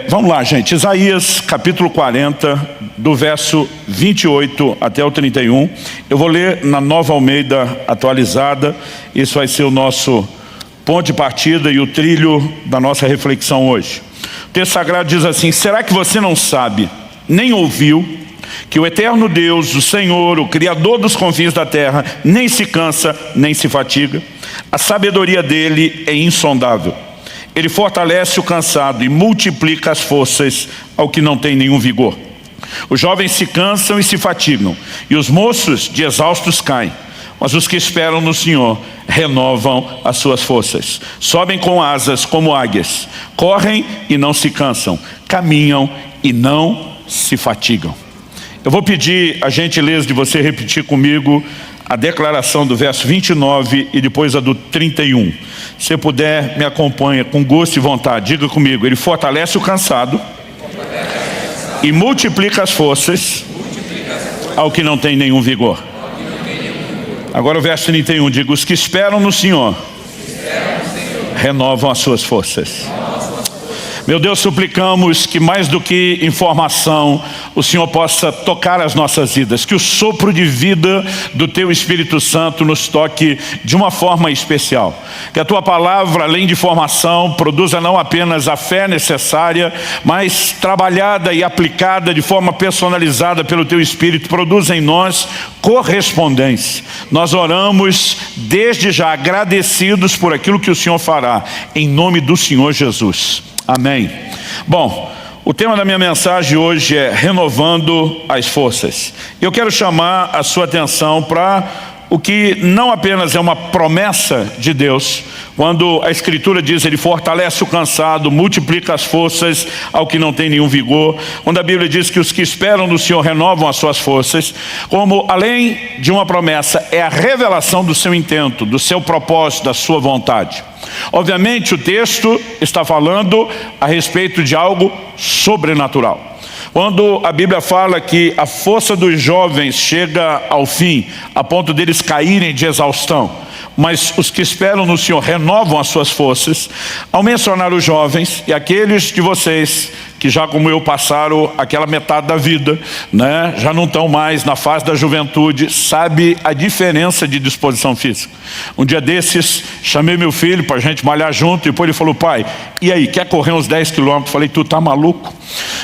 Vamos lá, gente. Isaías capítulo 40, do verso 28 até o 31. Eu vou ler na Nova Almeida atualizada. Isso vai ser o nosso ponto de partida e o trilho da nossa reflexão hoje. O texto sagrado diz assim: será que você não sabe, nem ouviu, que o eterno Deus, o Senhor, o Criador dos confins da terra, nem se cansa, nem se fatiga? A sabedoria dele é insondável. Ele fortalece o cansado e multiplica as forças ao que não tem nenhum vigor. Os jovens se cansam e se fatigam, e os moços de exaustos caem. Mas os que esperam no Senhor renovam as suas forças. Sobem com asas como águias. Correm e não se cansam. Caminham e não se fatigam. Eu vou pedir a gentileza de você repetir comigo a declaração do verso 29 e depois a do 31. Se você puder, me acompanha com gosto e vontade. Diga comigo: ele fortalece o cansado e multiplica as forças ao que não tem nenhum vigor. Agora o verso 31, diga: os que esperam no Senhor renovam as suas forças. Meu Deus, suplicamos que mais do que informação, o Senhor possa tocar as nossas vidas, que o sopro de vida do Teu Espírito Santo nos toque de uma forma especial. Que a Tua palavra, além de formação, produza não apenas a fé necessária, mas trabalhada e aplicada de forma personalizada pelo Teu Espírito, produza em nós correspondência. Nós oramos desde já agradecidos por aquilo que o Senhor fará, em nome do Senhor Jesus. Amém. Bom, o tema da minha mensagem hoje é renovando as forças. Eu quero chamar a sua atenção para o que não apenas é uma promessa de Deus, quando a Escritura diz: ele fortalece o cansado, multiplica as forças ao que não tem nenhum vigor. Quando a Bíblia diz que os que esperam no Senhor renovam as suas forças, como além de uma promessa, é a revelação do seu intento, do seu propósito, da sua vontade. Obviamente o texto está falando a respeito de algo sobrenatural. Quando a Bíblia fala que a força dos jovens chega ao fim, a ponto deles caírem de exaustão, mas os que esperam no Senhor renovam as suas forças, ao mencionar os jovens e aqueles de vocês que já como eu passaram aquela metade da vida, né, já não estão mais na fase da juventude, sabe a diferença de disposição física. Um dia desses, chamei meu filho para a gente malhar junto, e depois ele falou: pai, e aí, quer correr uns 10 quilômetros? Falei: tu tá maluco?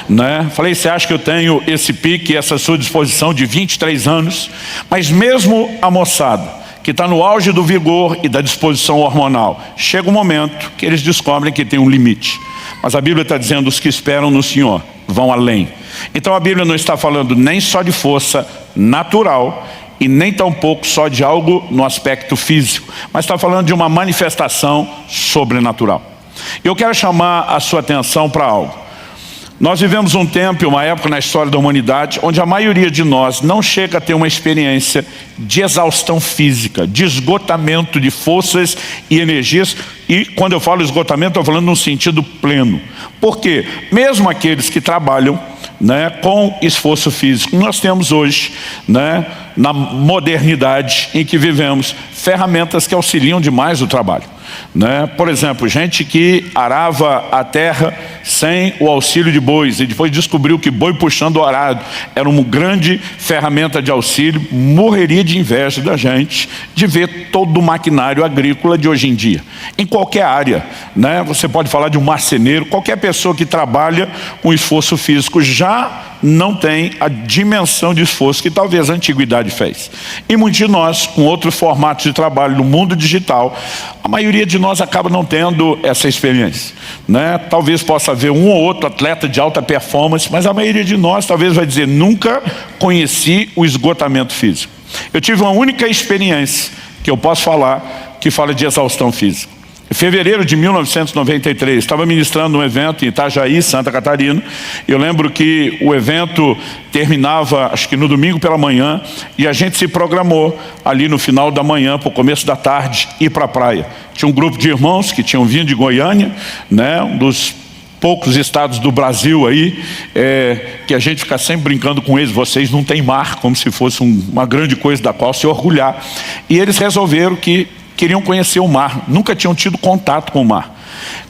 Né? Falei: você acha que eu tenho esse pique, essa sua disposição de 23 anos? Mas mesmo a moçada, que está no auge do vigor e da disposição hormonal, chega um momento que eles descobrem que tem um limite. Mas a Bíblia está dizendo: os que esperam no Senhor vão além. Então a Bíblia não está falando nem só de força natural e nem tampouco só de algo no aspecto físico, mas está falando de uma manifestação sobrenatural. Eu quero chamar a sua atenção para algo. Nós vivemos um tempo, uma época na história da humanidade, onde a maioria de nós não chega a ter uma experiência de exaustão física, de esgotamento de forças e energias. E quando eu falo esgotamento, estou falando num sentido pleno. Porque mesmo aqueles que trabalham, né, com esforço físico, nós temos hoje, né, na modernidade em que vivemos, ferramentas que auxiliam demais o trabalho. Né? Por exemplo, gente que arava a terra sem o auxílio de bois e depois descobriu que boi puxando o arado era uma grande ferramenta de auxílio, morreria de inveja da gente de ver todo o maquinário agrícola de hoje em dia. Em qualquer área, né? Você pode falar de um marceneiro, qualquer pessoa que trabalha com esforço físico já não tem a dimensão de esforço que talvez a antiguidade fez. E muitos de nós, com outros formatos de trabalho no mundo digital, a maioria de nós acaba não tendo essa experiência, né? Talvez possa haver um ou outro atleta de alta performance, mas a maioria de nós talvez vai dizer: nunca conheci o esgotamento físico. Eu tive uma única experiência que eu posso falar, que fala de exaustão física. Em fevereiro de 1993, estava ministrando um evento em Itajaí, Santa Catarina. Eu lembro que o evento terminava, acho que no domingo pela manhã, e a gente se programou ali no final da manhã, para o começo da tarde, ir para a praia. Tinha um grupo de irmãos que tinham vindo de Goiânia, né, um dos poucos estados do Brasil aí, que a gente fica sempre brincando com eles: vocês não têm mar, como se fosse uma grande coisa da qual se orgulhar. E eles resolveram que queriam conhecer o mar, nunca tinham tido contato com o mar.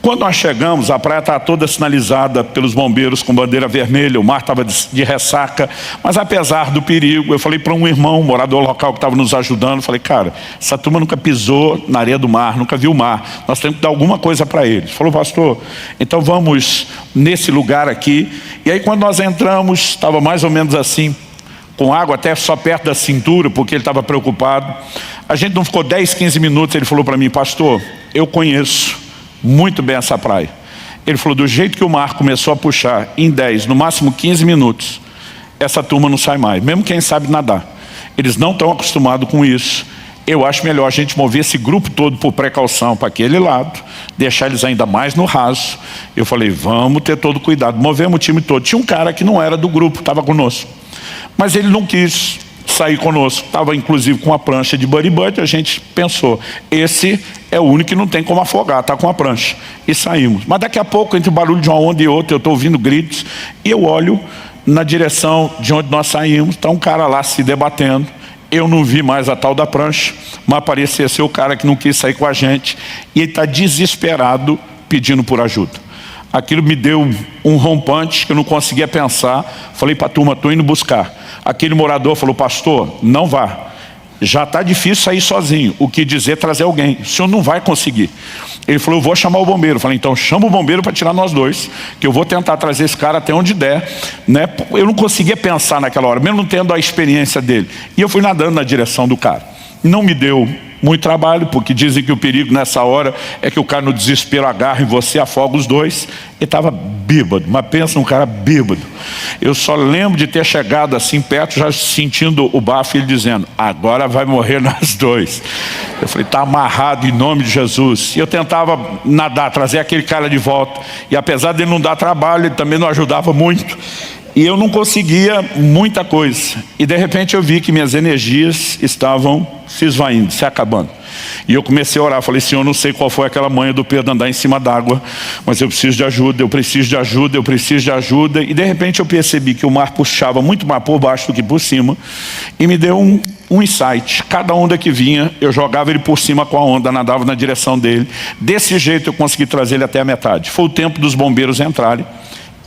Quando nós chegamos, a praia estava toda sinalizada pelos bombeiros com bandeira vermelha, o mar estava de ressaca, mas apesar do perigo, eu falei para um irmão, morador local que estava nos ajudando, falei, cara, essa turma nunca pisou na areia do mar, nunca viu o mar, nós temos que dar alguma coisa para eles. Ele falou, pastor, então vamos nesse lugar aqui. E aí quando nós entramos, estava mais ou menos assim, com água até só perto da cintura, porque ele estava preocupado. A gente não ficou 10, 15 minutos, ele falou para mim, pastor, eu conheço muito bem essa praia. Ele falou, do jeito que o mar começou a puxar, em 10, no máximo 15 minutos, essa turma não sai mais, mesmo quem sabe nadar. Eles não estão acostumados com isso. Eu acho melhor a gente mover esse grupo todo por precaução para aquele lado, deixar eles ainda mais no raso. Eu falei, vamos ter todo cuidado. Movemos o time todo. Tinha um cara que não era do grupo, estava conosco, mas ele não quis sair conosco, estava inclusive com a prancha de buddy-buddy. A gente pensou, esse é o único que não tem como afogar, está com a prancha. E saímos. Mas daqui a pouco, entre o barulho de uma onda e outra, eu estou ouvindo gritos, e eu olho na direção de onde nós saímos, está um cara lá se debatendo. Eu não vi mais a tal da prancha, mas parecia ser o cara que não quis sair com a gente, e ele está desesperado pedindo por ajuda. Aquilo me deu um rompante que eu não conseguia pensar. Falei para a turma, estou indo buscar. Aquele morador falou, pastor, não vá. Já está difícil sair sozinho. O que dizer trazer alguém? O senhor não vai conseguir. Ele falou, eu vou chamar o bombeiro. Eu falei, então chama o bombeiro para tirar nós dois, que eu vou tentar trazer esse cara até onde der, né? Eu não conseguia pensar naquela hora, mesmo não tendo a experiência dele. E eu fui nadando na direção do cara. Não me deu muito trabalho, porque dizem que o perigo nessa hora é que o cara no desespero agarra em você, afoga os dois. Ele estava bêbado, mas pensa num cara bêbado. Eu só lembro de ter chegado assim perto, já sentindo o bafo, ele dizendo, agora vai morrer nós dois. Eu falei, está amarrado em nome de Jesus. E eu tentava nadar, trazer aquele cara de volta, e apesar dele não dar trabalho, ele também não ajudava muito. E eu não conseguia muita coisa. E de repente eu vi que minhas energias estavam se esvaindo, se acabando. E eu comecei a orar, falei, Senhor, não sei qual foi aquela manha do Pedro andar em cima d'água, mas eu preciso de ajuda, eu preciso de ajuda, eu preciso de ajuda. E de repente eu percebi que o mar puxava muito mais por baixo do que por cima, e me deu um insight. Cada onda que vinha, eu jogava ele por cima com a onda, nadava na direção dele. Desse jeito eu consegui trazer ele até a metade. Foi o tempo dos bombeiros entrarem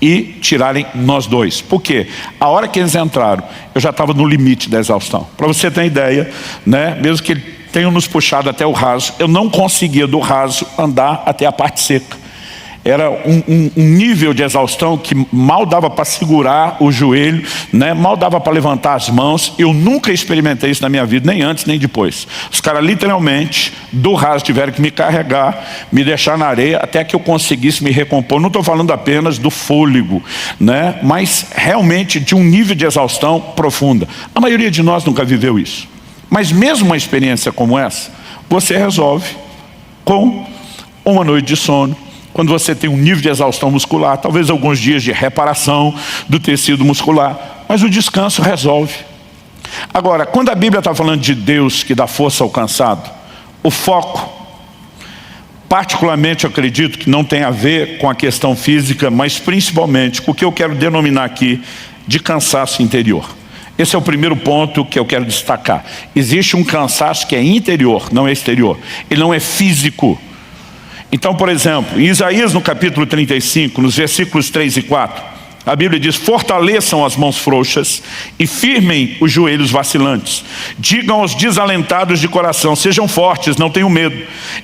e tirarem nós dois. Por quê? A hora que eles entraram, eu já estava no limite da exaustão. Para você ter ideia, né? Mesmo que tenham nos puxado até o raso, eu não conseguia do raso andar até a parte seca. Era um nível de exaustão que mal dava para segurar o joelho, né? Mal dava para levantar as mãos. Eu nunca experimentei isso na minha vida, nem antes nem depois. Os caras literalmente do raso tiveram que me carregar, me deixar na areia até que eu conseguisse me recompor. Não estou falando apenas do fôlego, né? Mas realmente de um nível de exaustão profunda. A maioria de nós nunca viveu isso. Mas mesmo uma experiência como essa, você resolve com uma noite de sono, quando você tem um nível de exaustão muscular, talvez alguns dias de reparação do tecido muscular, mas o descanso resolve. Agora, quando a Bíblia está falando de Deus que dá força ao cansado, o foco, particularmente eu acredito que não tem a ver com a questão física, mas principalmente com o que eu quero denominar aqui de cansaço interior. Esse é o primeiro ponto que eu quero destacar. Existe um cansaço que é interior, não é exterior. Ele não é físico. Então, por exemplo, em Isaías no capítulo 35, nos versículos 3 e 4, a Bíblia diz, fortaleçam as mãos frouxas e firmem os joelhos vacilantes. Digam aos desalentados de coração, sejam fortes, não tenham medo.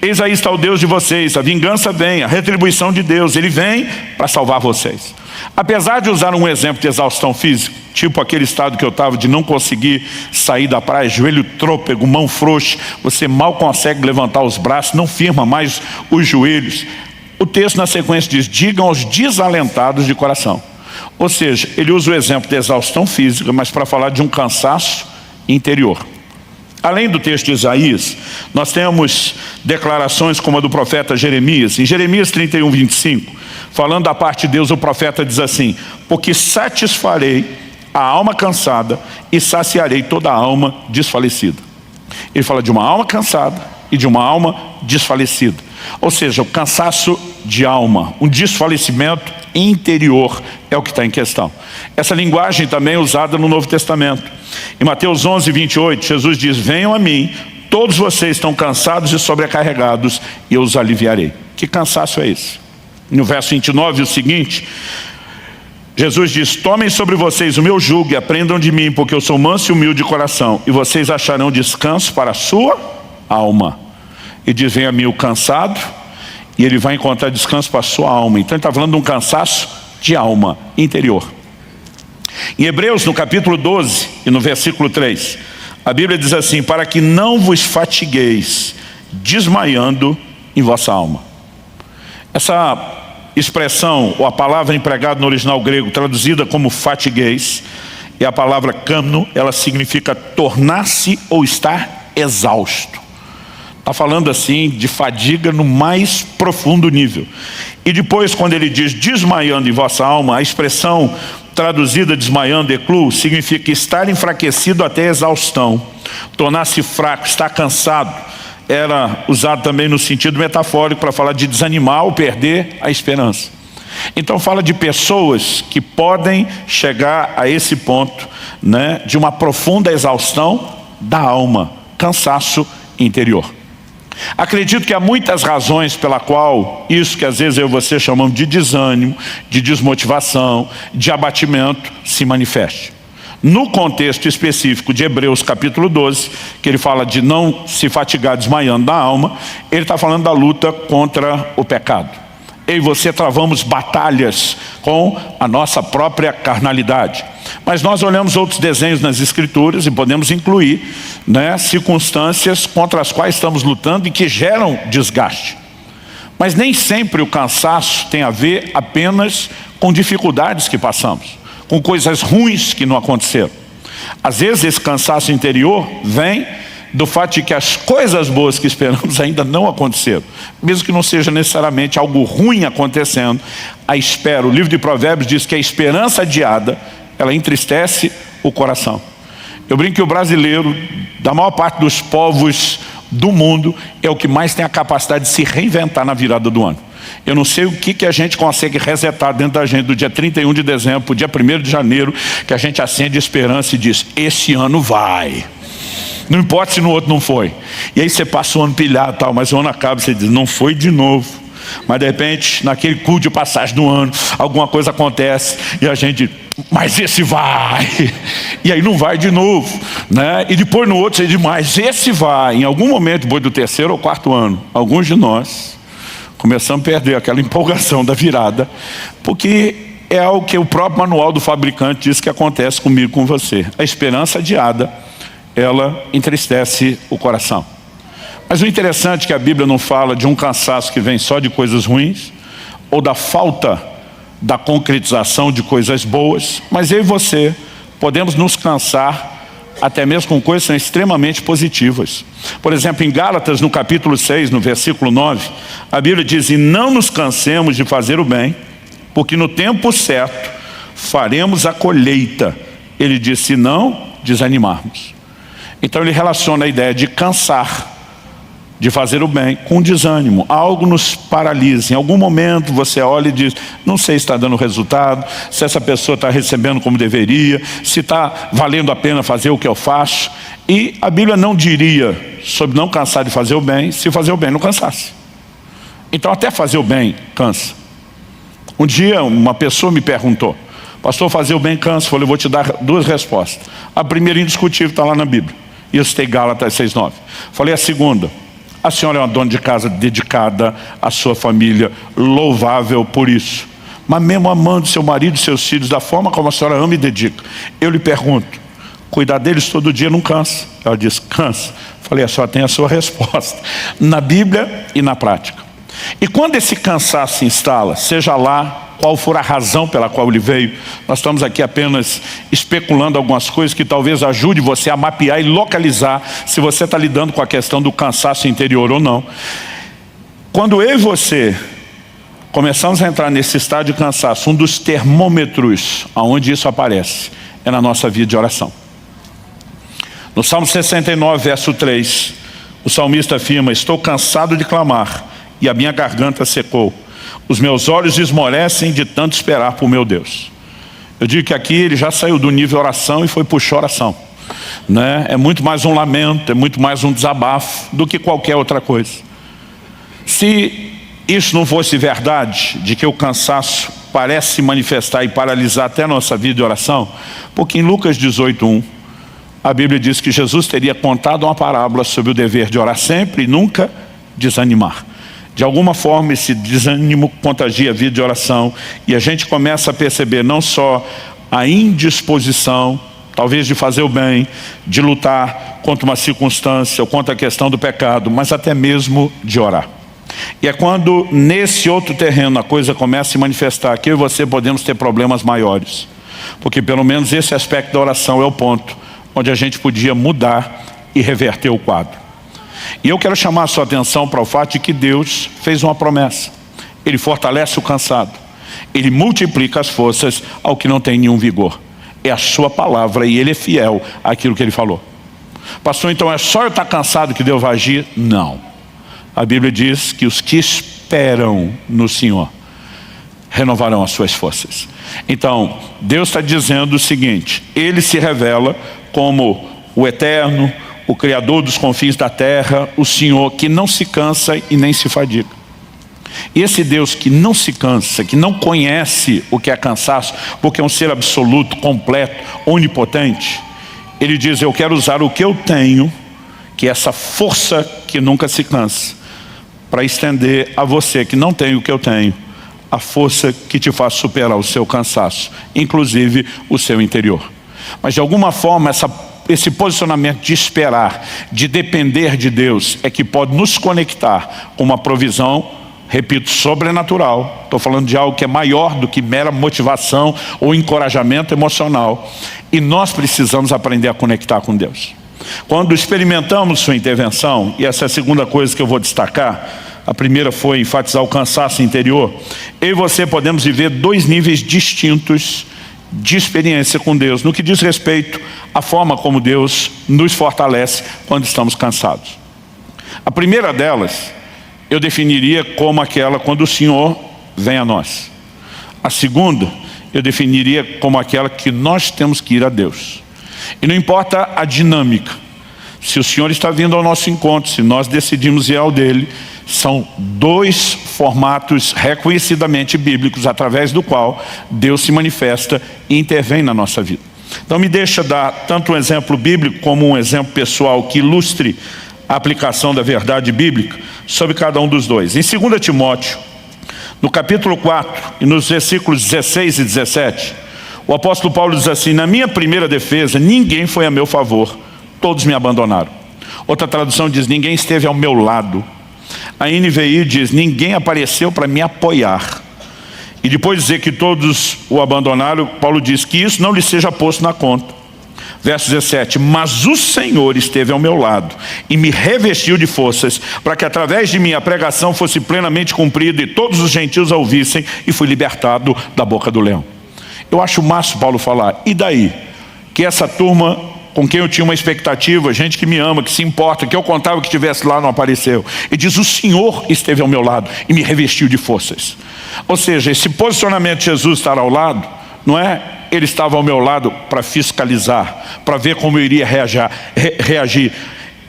Eis aí está o Deus de vocês, a vingança vem, a retribuição de Deus, Ele vem para salvar vocês. Apesar de usar um exemplo de exaustão física, tipo aquele estado que eu estava de não conseguir sair da praia, joelho trôpego, mão frouxa, você mal consegue levantar os braços, não firma mais os joelhos. O texto na sequência diz, digam aos desalentados de coração. Ou seja, ele usa o exemplo de exaustão física, mas para falar de um cansaço interior. Além do texto de Isaías, nós temos declarações como a do profeta Jeremias. Em Jeremias 31, 25, falando da parte de Deus, o profeta diz assim, porque satisfarei a alma cansada e saciarei toda a alma desfalecida. Ele fala de uma alma cansada e de uma alma desfalecida. Ou seja, o cansaço de alma, um desfalecimento interior é o que está em questão. Essa linguagem também é usada no Novo Testamento. Em Mateus 11, 28, Jesus diz, venham a mim, todos vocês estão cansados e sobrecarregados, e eu os aliviarei. Que cansaço é esse? No verso 29, o seguinte, Jesus diz: tomem sobre vocês o meu jugo e aprendam de mim, porque eu sou manso e humilde de coração, e vocês acharão descanso para a sua alma. E diz: vem a mim o cansado, e ele vai encontrar descanso para a sua alma. Então ele está falando de um cansaço de alma interior. Em Hebreus, no capítulo 12 e no versículo 3, a Bíblia diz assim: para que não vos fatigueis desmaiando em vossa alma. Essa expressão, ou a palavra empregada no original grego, traduzida como fatigueis, é a palavra kamno. Ela significa tornar-se ou estar exausto. Está falando assim de fadiga no mais profundo nível. E depois, quando ele diz desmaiando em vossa alma, a expressão traduzida desmaiando, eclu, significa estar enfraquecido até exaustão, tornar-se fraco, estar cansado. Era usado também no sentido metafórico para falar de desanimar ou perder a esperança. Então fala de pessoas que podem chegar a esse ponto, né, de uma profunda exaustão da alma, cansaço interior. Acredito que há muitas razões pela qual isso que às vezes eu e você chamamos de desânimo, de desmotivação, de abatimento se manifeste. No contexto específico de Hebreus capítulo 12, que ele fala de não se fatigar desmaiando da alma, ele está falando da luta contra o pecado. Eu e você travamos batalhas com a nossa própria carnalidade. Mas nós olhamos outros desenhos nas Escrituras e podemos incluir, né, circunstâncias contra as quais estamos lutando e que geram desgaste. Mas nem sempre o cansaço tem a ver apenas com dificuldades que passamos, com coisas ruins que não aconteceram. Às vezes esse cansaço interior vem do fato de que as coisas boas que esperamos ainda não aconteceram. Mesmo que não seja necessariamente algo ruim acontecendo, a espera, o livro de Provérbios diz que a esperança adiada, ela entristece o coração. Eu brinco que o brasileiro, da maior parte dos povos do mundo, é o que mais tem a capacidade de se reinventar na virada do ano. Eu não sei o que a gente consegue resetar dentro da gente do dia 31 de dezembro para o dia 1º de janeiro, que a gente acende esperança e diz: esse ano vai. Não importa se no outro não foi. E aí você passa o ano pilhado e tal, mas o ano acaba e você diz: não foi de novo. Mas de repente, naquele culto de passagem do ano, alguma coisa acontece e a gente diz: mas esse vai. E aí não vai de novo, né? E depois no outro você diz: mas esse vai. Em algum momento, depois do 3º ou 4º ano, alguns de nós começamos a perder aquela empolgação da virada, porque é algo que o próprio manual do fabricante diz que acontece comigo, com você. A esperança adiada, ela entristece o coração. Mas o interessante é que a Bíblia não fala de um cansaço que vem só de coisas ruins, ou da falta da concretização de coisas boas, mas eu e você podemos nos cansar até mesmo com coisas que são extremamente positivas. Por exemplo, em Gálatas, no capítulo 6, no versículo 9, a Bíblia diz: e não nos cansemos de fazer o bem, porque no tempo certo faremos a colheita. Ele diz: se não desanimarmos. Então ele relaciona a ideia de cansar, de fazer o bem, com desânimo. Algo nos paralisa. Em algum momento você olha e diz: não sei se está dando resultado, se essa pessoa está recebendo como deveria, se está valendo a pena fazer o que eu faço. E a Bíblia não diria sobre não cansar de fazer o bem, se fazer o bem não cansasse. Então até fazer o bem cansa. Um dia uma pessoa me perguntou: pastor, fazer o bem cansa? Eu falei: vou te dar duas respostas. A primeira, indiscutível, está lá na Bíblia. E eu citei Gálatas 6,9. Falei a segunda: a senhora é uma dona de casa dedicada à sua família, louvável por isso. Mas mesmo amando seu marido e seus filhos da forma como a senhora ama e dedica, eu lhe pergunto: cuidar deles todo dia não cansa? Ela disse: cansa. Falei: a senhora tem a sua resposta, na Bíblia e na prática. E quando esse cansaço se instala, seja lá qual for a razão pela qual ele veio, nós estamos aqui apenas especulando algumas coisas que talvez ajude você a mapear e localizar se você está lidando com a questão do cansaço interior ou não. Quando eu e você começamos a entrar nesse estado de cansaço, um dos termômetros aonde isso aparece é na nossa vida de oração. No Salmo 69, verso 3, o salmista afirma: estou cansado de clamar e a minha garganta secou. Os meus olhos esmorecem de tanto esperar por meu Deus. Eu digo que aqui ele já saiu do nível oração e foi para o choração, né? É muito mais um lamento, é muito mais um desabafo do que qualquer outra coisa. Se isso não fosse verdade, de que o cansaço parece se manifestar e paralisar até a nossa vida de oração, porque em Lucas 18:1, a Bíblia diz que Jesus teria contado uma parábola sobre o dever de orar sempre e nunca desanimar. De alguma forma esse desânimo contagia a vida de oração e a gente começa a perceber não só a indisposição, talvez de fazer o bem, de lutar contra uma circunstância ou contra a questão do pecado, mas até mesmo de orar. E é quando nesse outro terreno a coisa começa a se manifestar que eu e você podemos ter problemas maiores. Porque pelo menos esse aspecto da oração é o ponto onde a gente podia mudar e reverter o quadro. E eu quero chamar a sua atenção para o fato de que Deus fez uma promessa. Ele fortalece o cansado. Ele multiplica as forças ao que não tem nenhum vigor. É a sua palavra e Ele é fiel àquilo que Ele falou. Pastor, então é só eu estar cansado que Deus vai agir? Não. A Bíblia diz que os que esperam no Senhor renovarão as suas forças. Então, Deus está dizendo o seguinte: Ele se revela como o Eterno, o Criador dos confins da terra, o Senhor que não se cansa e nem se fadiga. E esse Deus que não se cansa, que não conhece o que é cansaço, porque é um ser absoluto, completo, onipotente, Ele diz: eu quero usar o que eu tenho, que é essa força que nunca se cansa, para estender a você que não tem o que eu tenho, a força que te faz superar o seu cansaço, inclusive o seu interior. Mas de alguma forma esse posicionamento de esperar, de depender de Deus, é que pode nos conectar com uma provisão, repito, sobrenatural. Estou falando de algo que é maior do que mera motivação ou encorajamento emocional. E nós precisamos aprender a conectar com Deus. Quando experimentamos sua intervenção, e essa é a segunda coisa que eu vou destacar, a primeira foi enfatizar o cansaço interior, eu e você podemos viver dois níveis distintos de experiência com Deus, no que diz respeito à forma como Deus nos fortalece quando estamos cansados. A primeira delas, eu definiria como aquela quando o Senhor vem a nós. A segunda, eu definiria como aquela que nós temos que ir a Deus. E não importa a dinâmica, se o Senhor está vindo ao nosso encontro, se nós decidimos ir ao dele, são dois formatos reconhecidamente bíblicos através do qual Deus se manifesta e intervém na nossa vida. Então me deixa dar tanto um exemplo bíblico como um exemplo pessoal que ilustre a aplicação da verdade bíblica sobre cada um dos dois. Em 2 Timóteo, no capítulo 4 e nos versículos 16 e 17, o apóstolo Paulo diz assim: na minha primeira defesa ninguém foi a meu favor, todos me abandonaram. Outra tradução diz: ninguém esteve ao meu lado. A NVI diz: ninguém apareceu para me apoiar. E depois de dizer que todos o abandonaram, Paulo diz que isso não lhe seja posto na conta. Verso 17: mas o Senhor esteve ao meu lado e me revestiu de forças, para que através de mim a pregação fosse plenamente cumprida e todos os gentios a ouvissem, e fui libertado da boca do leão. Eu acho massa Paulo falar: e daí? Que essa turma com quem eu tinha uma expectativa, gente que me ama, que se importa, que eu contava que estivesse lá, não apareceu. E diz: o Senhor esteve ao meu lado e me revestiu de forças. Ou seja, esse posicionamento de Jesus estar ao lado, não é Ele estava ao meu lado para fiscalizar, para ver como eu iria reagir.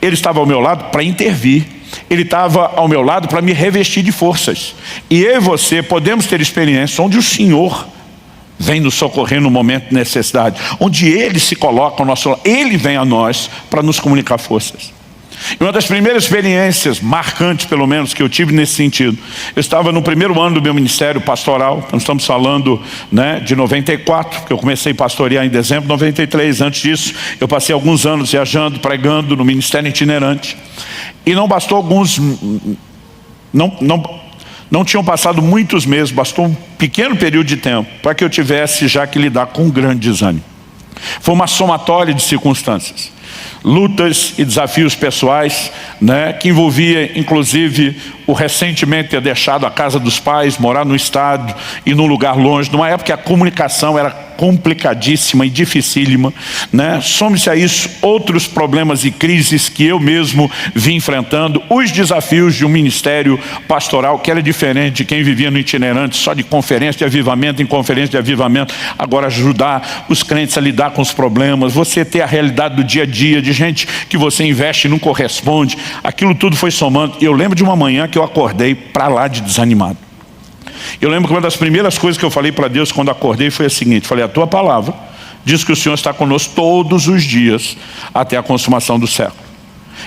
Ele estava ao meu lado para intervir. Ele estava ao meu lado para me revestir de forças. E eu e você podemos ter experiências onde o Senhor vem nos socorrer no momento de necessidade, onde Ele se coloca ao nosso lado, Ele vem a nós para nos comunicar forças. E uma das primeiras experiências marcantes, pelo menos, que eu tive nesse sentido, eu estava no primeiro ano do meu ministério pastoral. Nós estamos falando, de 94, porque eu comecei a pastorear em dezembro de 93. Antes disso, eu passei alguns anos viajando, pregando no ministério itinerante. E não bastou alguns... Não tinham passado muitos meses, bastou um pequeno período de tempo para que eu tivesse já que lidar com um grande desânimo. Foi uma somatória de circunstâncias, lutas e desafios pessoais, que envolvia inclusive o recentemente ter deixado a casa dos pais, morar no estado e num lugar longe, numa época que a comunicação era complicadíssima e dificílima, né? Some-se a isso outros problemas e crises que eu mesmo vim enfrentando, os desafios de um ministério pastoral que era diferente de quem vivia no itinerante, só de conferência de avivamento em conferência de avivamento. Agora ajudar os crentes a lidar com os problemas, você ter a realidade do dia a dia, de gente que você investe e não corresponde, aquilo tudo foi somando. E eu lembro de uma manhã que eu acordei para lá de desanimado. Eu lembro que uma das primeiras coisas que eu falei para Deus quando acordei foi a seguinte: falei, a tua palavra diz que o Senhor está conosco todos os dias até a consumação do século.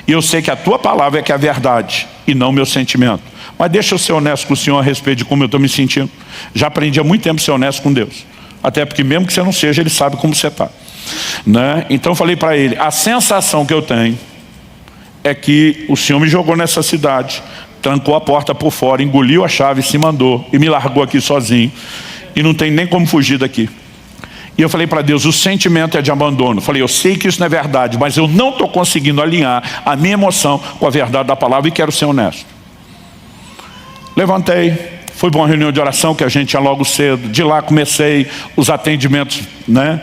E eu sei que a tua palavra é que é a verdade e não o meu sentimento. Mas deixa eu ser honesto com o Senhor a respeito de como eu estou me sentindo. Já aprendi há muito tempo a ser honesto com Deus. Até porque mesmo que você não seja, Ele sabe como você está, né? Então eu falei para Ele, a sensação que eu tenho é que o Senhor me jogou nessa cidade, trancou a porta por fora, engoliu a chave, se mandou e me largou aqui sozinho. E não tem nem como fugir daqui. E eu falei para Deus, o sentimento é de abandono. Falei, eu sei que isso não é verdade, mas eu não estou conseguindo alinhar a minha emoção com a verdade da palavra e quero ser honesto. Levantei, fui para uma reunião de oração que a gente tinha logo cedo. De lá comecei os atendimentos, né,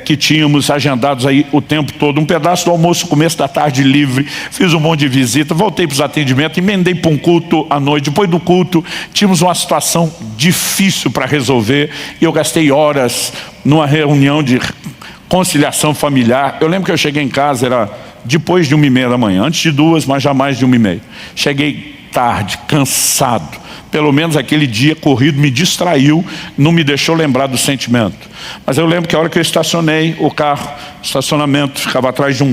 que tínhamos agendados aí o tempo todo. Um pedaço do almoço, começo da tarde livre. Fiz um monte de visita, voltei para os atendimentos, emendei para um culto à noite. Depois do culto, tínhamos uma situação difícil para resolver. E eu gastei horas numa reunião de conciliação familiar. Eu lembro que eu cheguei em casa, era depois de 1h30 da manhã. Antes de 2, mas jamais de 1h30. Cheguei tarde, cansado. Pelo menos aquele dia corrido me distraiu, não me deixou lembrar do sentimento. Mas eu lembro que a hora que eu estacionei o carro, estacionamento ficava atrás de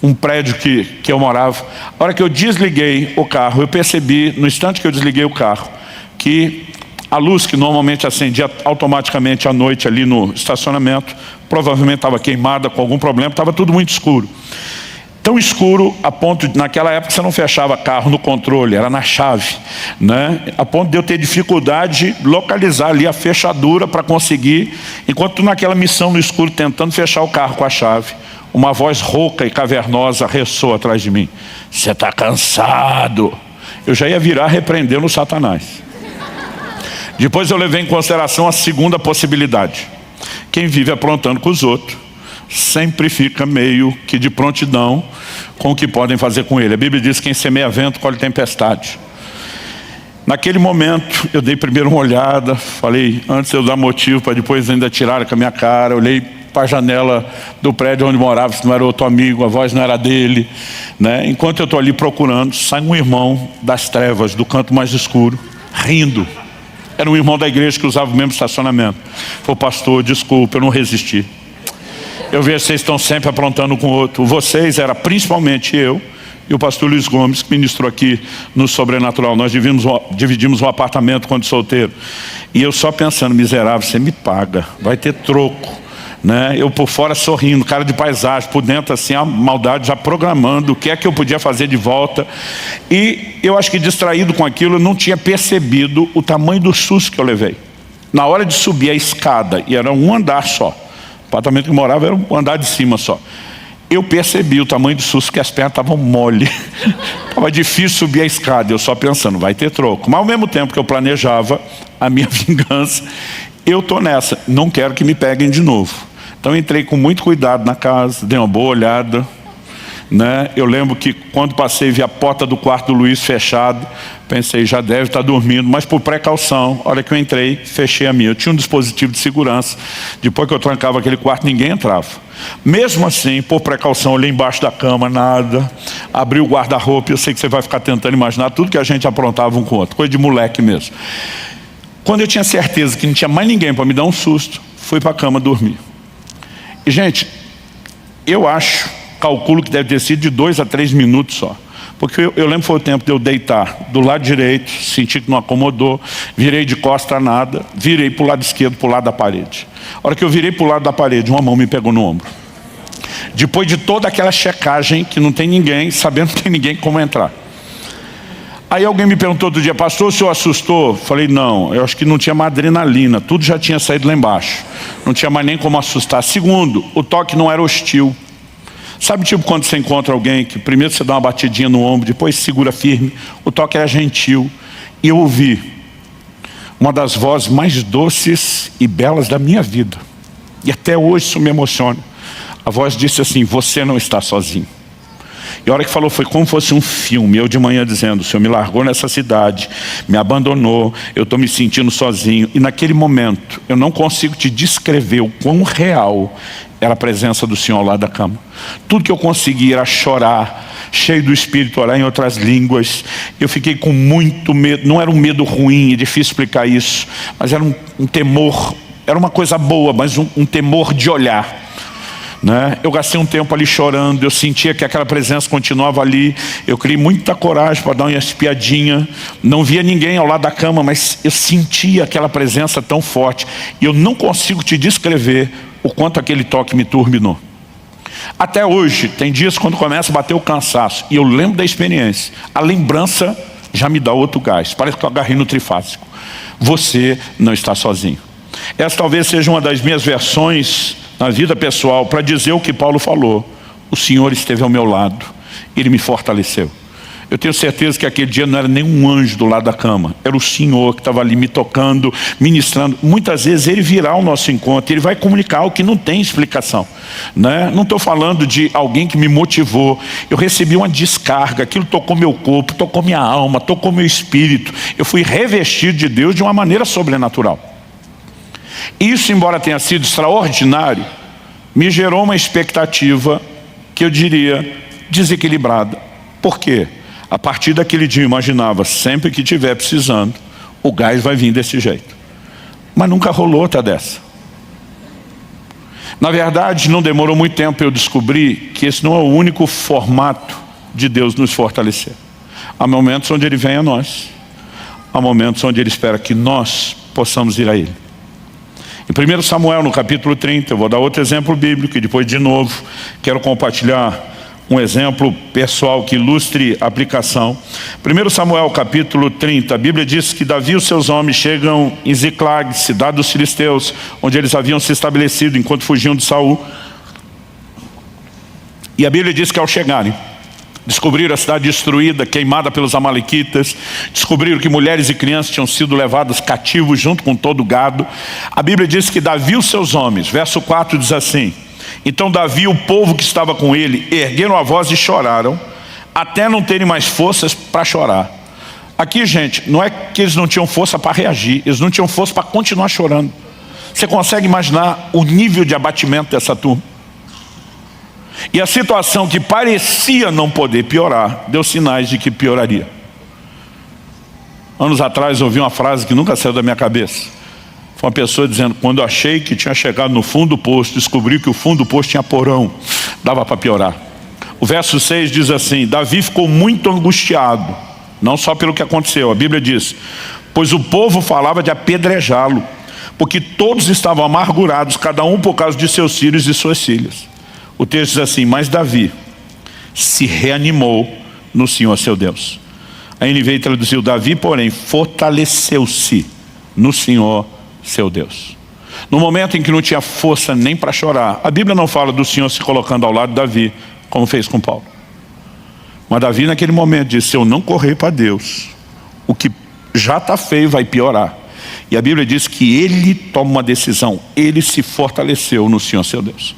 um prédio que eu morava. A hora que eu desliguei o carro, eu percebi, no instante que eu desliguei o carro, que a luz que normalmente acendia automaticamente à noite ali no estacionamento, provavelmente estava queimada com algum problema, estava tudo muito escuro. Tão escuro a ponto de, naquela época você não fechava carro no controle, era na chave, né? A ponto de eu ter dificuldade de localizar ali a fechadura para conseguir, enquanto naquela missão no escuro tentando fechar o carro com a chave, uma voz rouca e cavernosa ressoa atrás de mim: você está cansado. Eu já ia virar repreendendo o Satanás. Depois eu levei em consideração a segunda possibilidade: quem vive aprontando com os outros sempre fica meio que de prontidão com o que podem fazer com ele. A Bíblia diz que quem semeia vento colhe tempestade. Naquele momento eu dei primeiro uma olhada, falei, antes de eu dar motivo para depois ainda tirar com a minha cara, olhei para a janela do prédio onde morava, se não era outro amigo, a voz não era dele, né? Enquanto eu estou ali procurando, sai um irmão das trevas, do canto mais escuro, rindo. Era um irmão da igreja que usava o mesmo estacionamento. Falei, pastor, desculpa, eu não resisti. Eu vejo que vocês estão sempre aprontando com o outro. Vocês, era principalmente eu e o pastor Luiz Gomes, que ministrou aqui no Sobrenatural. Nós dividimos um apartamento quando solteiro. E eu só pensando, miserável, você me paga, vai ter troco, né? Eu por fora sorrindo, cara de paisagem, por dentro assim, a maldade já programando o que é que eu podia fazer de volta. E eu acho que distraído com aquilo, eu não tinha percebido o tamanho do susto que eu levei. Na hora de subir a escada, e era um andar só, o apartamento que eu morava era um andar de cima só. Eu percebi o tamanho do susto, que as pernas estavam mole. Estava difícil subir a escada, eu só pensando, vai ter troco. Mas ao mesmo tempo que eu planejava a minha vingança, eu estou nessa, não quero que me peguem de novo. Então entrei com muito cuidado na casa, dei uma boa olhada, né? Eu lembro que quando passei, vi a porta do quarto do Luiz fechado, pensei, já deve estar dormindo, mas por precaução, a hora que eu entrei, fechei a minha. Eu tinha um dispositivo de segurança, depois que eu trancava aquele quarto, ninguém entrava. Mesmo assim, por precaução, olhei embaixo da cama, nada, abri o guarda-roupa, eu sei que você vai ficar tentando imaginar tudo que a gente aprontava um com o outro, coisa de moleque mesmo. Quando eu tinha certeza que não tinha mais ninguém para me dar um susto, fui para a cama dormir. E gente, eu calculo que deve ter sido de 2 a 3 minutos só. Porque eu lembro que foi o tempo de eu deitar do lado direito, senti que não acomodou, virei de costa a nada, virei para o lado esquerdo, para o lado da parede. A hora que eu virei para o lado da parede, uma mão me pegou no ombro. Depois de toda aquela checagem, que não tem ninguém, sabendo que não tem ninguém como entrar. Aí alguém me perguntou outro dia, pastor, o senhor assustou? Falei, não, eu acho que não tinha mais adrenalina, tudo já tinha saído lá embaixo. Não tinha mais nem como assustar. Segundo, o toque não era hostil. Sabe, tipo quando você encontra alguém que primeiro você dá uma batidinha no ombro, depois segura firme, o toque era gentil. E eu ouvi uma das vozes mais doces e belas da minha vida. E até hoje isso me emociona. A voz disse assim: você não está sozinho. E a hora que falou foi como se fosse um filme. Eu de manhã dizendo: o Senhor me largou nessa cidade, me abandonou, eu estou me sentindo sozinho. E naquele momento, eu não consigo te descrever o quão real era a presença do Senhor ao lado da cama. Tudo que eu conseguia era chorar, cheio do Espírito, orar em outras línguas. Eu fiquei com muito medo. Não era um medo ruim, é difícil explicar isso, mas era um temor. Era uma coisa boa, mas um temor de olhar, né? Eu gastei um tempo ali chorando. Eu sentia que aquela presença continuava ali. Eu criei muita coragem para dar uma espiadinha. Não via ninguém ao lado da cama, mas eu sentia aquela presença tão forte. E eu não consigo te descrever o quanto aquele toque me turbinou. Até hoje, tem dias quando começa a bater o cansaço e eu lembro da experiência, a lembrança já me dá outro gás. Parece que eu agarrei no trifásico. Você não está sozinho. Essa talvez seja uma das minhas versões na vida pessoal para dizer o que Paulo falou: o Senhor esteve ao meu lado, Ele me fortaleceu. Eu tenho certeza que aquele dia não era nenhum anjo do lado da cama, era o Senhor que estava ali me tocando, ministrando. Muitas vezes Ele virá ao nosso encontro, Ele vai comunicar o que não tem explicação, né? Não estou falando de alguém que me motivou. Eu recebi uma descarga, aquilo tocou meu corpo, tocou minha alma, tocou meu espírito. Eu fui revestido de Deus de uma maneira sobrenatural. Isso, embora tenha sido extraordinário, me gerou uma expectativa que eu diria desequilibrada. Por quê? A partir daquele dia eu imaginava, sempre que estiver precisando, o gás vai vir desse jeito. Mas nunca rolou outra dessa. Na verdade, não demorou muito tempo para eu descobrir que esse não é o único formato de Deus nos fortalecer. Há momentos onde Ele vem a nós. Há momentos onde Ele espera que nós possamos ir a Ele. Em 1 Samuel, no capítulo 30, eu vou dar outro exemplo bíblico e depois de novo quero compartilhar um exemplo pessoal que ilustre a aplicação. 1 Samuel capítulo 30, a Bíblia diz que Davi e os seus homens chegam em Ziclag, cidade dos filisteus, onde eles haviam se estabelecido enquanto fugiam de Saul. E a Bíblia diz que ao chegarem, descobriram a cidade destruída, queimada pelos amalequitas, descobriram que mulheres e crianças tinham sido levadas cativos junto com todo o gado. A Bíblia diz que Davi e os seus homens, verso 4 diz assim: então Davi e o povo que estava com ele ergueram a voz e choraram, até não terem mais forças para chorar. Aqui, gente, não é que eles não tinham força para reagir, eles não tinham força para continuar chorando. Você consegue imaginar o nível de abatimento dessa turma? E a situação que parecia não poder piorar, deu sinais de que pioraria. Anos atrás eu ouvi uma frase que nunca saiu da minha cabeça. Foi uma pessoa dizendo: quando eu achei que tinha chegado no fundo do poço, descobri que o fundo do poço tinha porão, dava para piorar. O verso 6 diz assim: Davi ficou muito angustiado, não só pelo que aconteceu, a Bíblia diz, pois o povo falava de apedrejá-lo, porque todos estavam amargurados, cada um por causa de seus filhos e suas filhas. O texto diz assim: mas Davi se reanimou no Senhor seu Deus. A NVI traduziu: Davi, porém, fortaleceu-se no Senhor seu Deus. No momento em que não tinha força nem para chorar, a Bíblia não fala do Senhor se colocando ao lado de Davi, como fez com Paulo. Mas Davi naquele momento disse: se eu não correr para Deus, o que já está feio vai piorar. E a Bíblia diz que ele toma uma decisão, ele se fortaleceu no Senhor seu Deus.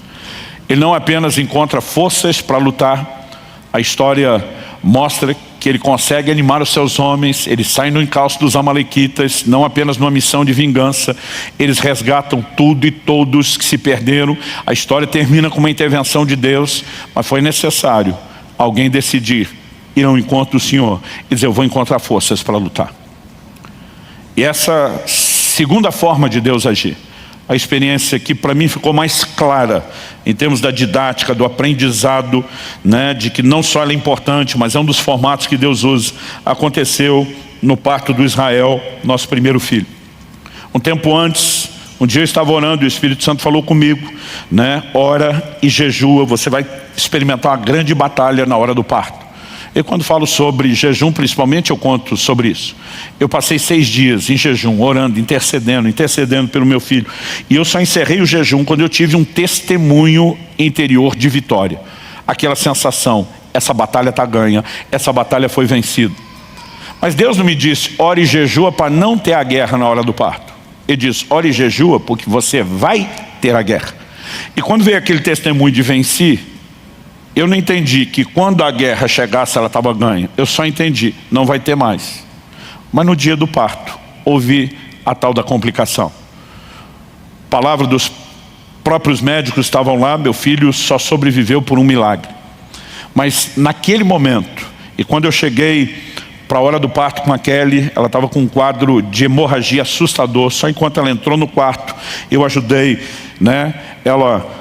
Ele não apenas encontra forças para lutar, a história mostra que ele consegue animar os seus homens, eles saem no encalço dos amalequitas, não apenas numa missão de vingança, eles resgatam tudo e todos que se perderam. A história termina com uma intervenção de Deus, mas foi necessário alguém decidir ir ao encontro do Senhor e dizer: eu vou encontrar forças para lutar. E essa segunda forma de Deus agir, a experiência que para mim ficou mais clara em termos da didática, do aprendizado, né, de que não só ela é importante, mas é um dos formatos que Deus usa, aconteceu no parto do Israel, nosso primeiro filho. Um tempo antes, um dia eu estava orando e o Espírito Santo falou comigo, né, ora e jejua, você vai experimentar uma grande batalha na hora do parto. Eu, quando falo sobre jejum, principalmente, eu conto sobre isso. Eu passei 6 dias em jejum, orando, intercedendo pelo meu filho. E eu só encerrei o jejum quando eu tive um testemunho interior de vitória. Aquela sensação: essa batalha está ganha, essa batalha foi vencida. Mas Deus não me disse: ore e jejua para não ter a guerra na hora do parto. Ele diz: ore e jejua porque você vai ter a guerra. E quando veio aquele testemunho de venci, eu não entendi que quando a guerra chegasse ela estava ganha. Eu só entendi, não vai ter mais. Mas no dia do parto, houve a tal da complicação. Palavra dos próprios médicos estavam lá, meu filho só sobreviveu por um milagre. Mas naquele momento, e quando eu cheguei para a hora do parto com a Kelly, ela estava com um quadro de hemorragia assustador. Só enquanto ela entrou no quarto, eu ajudei, né, ela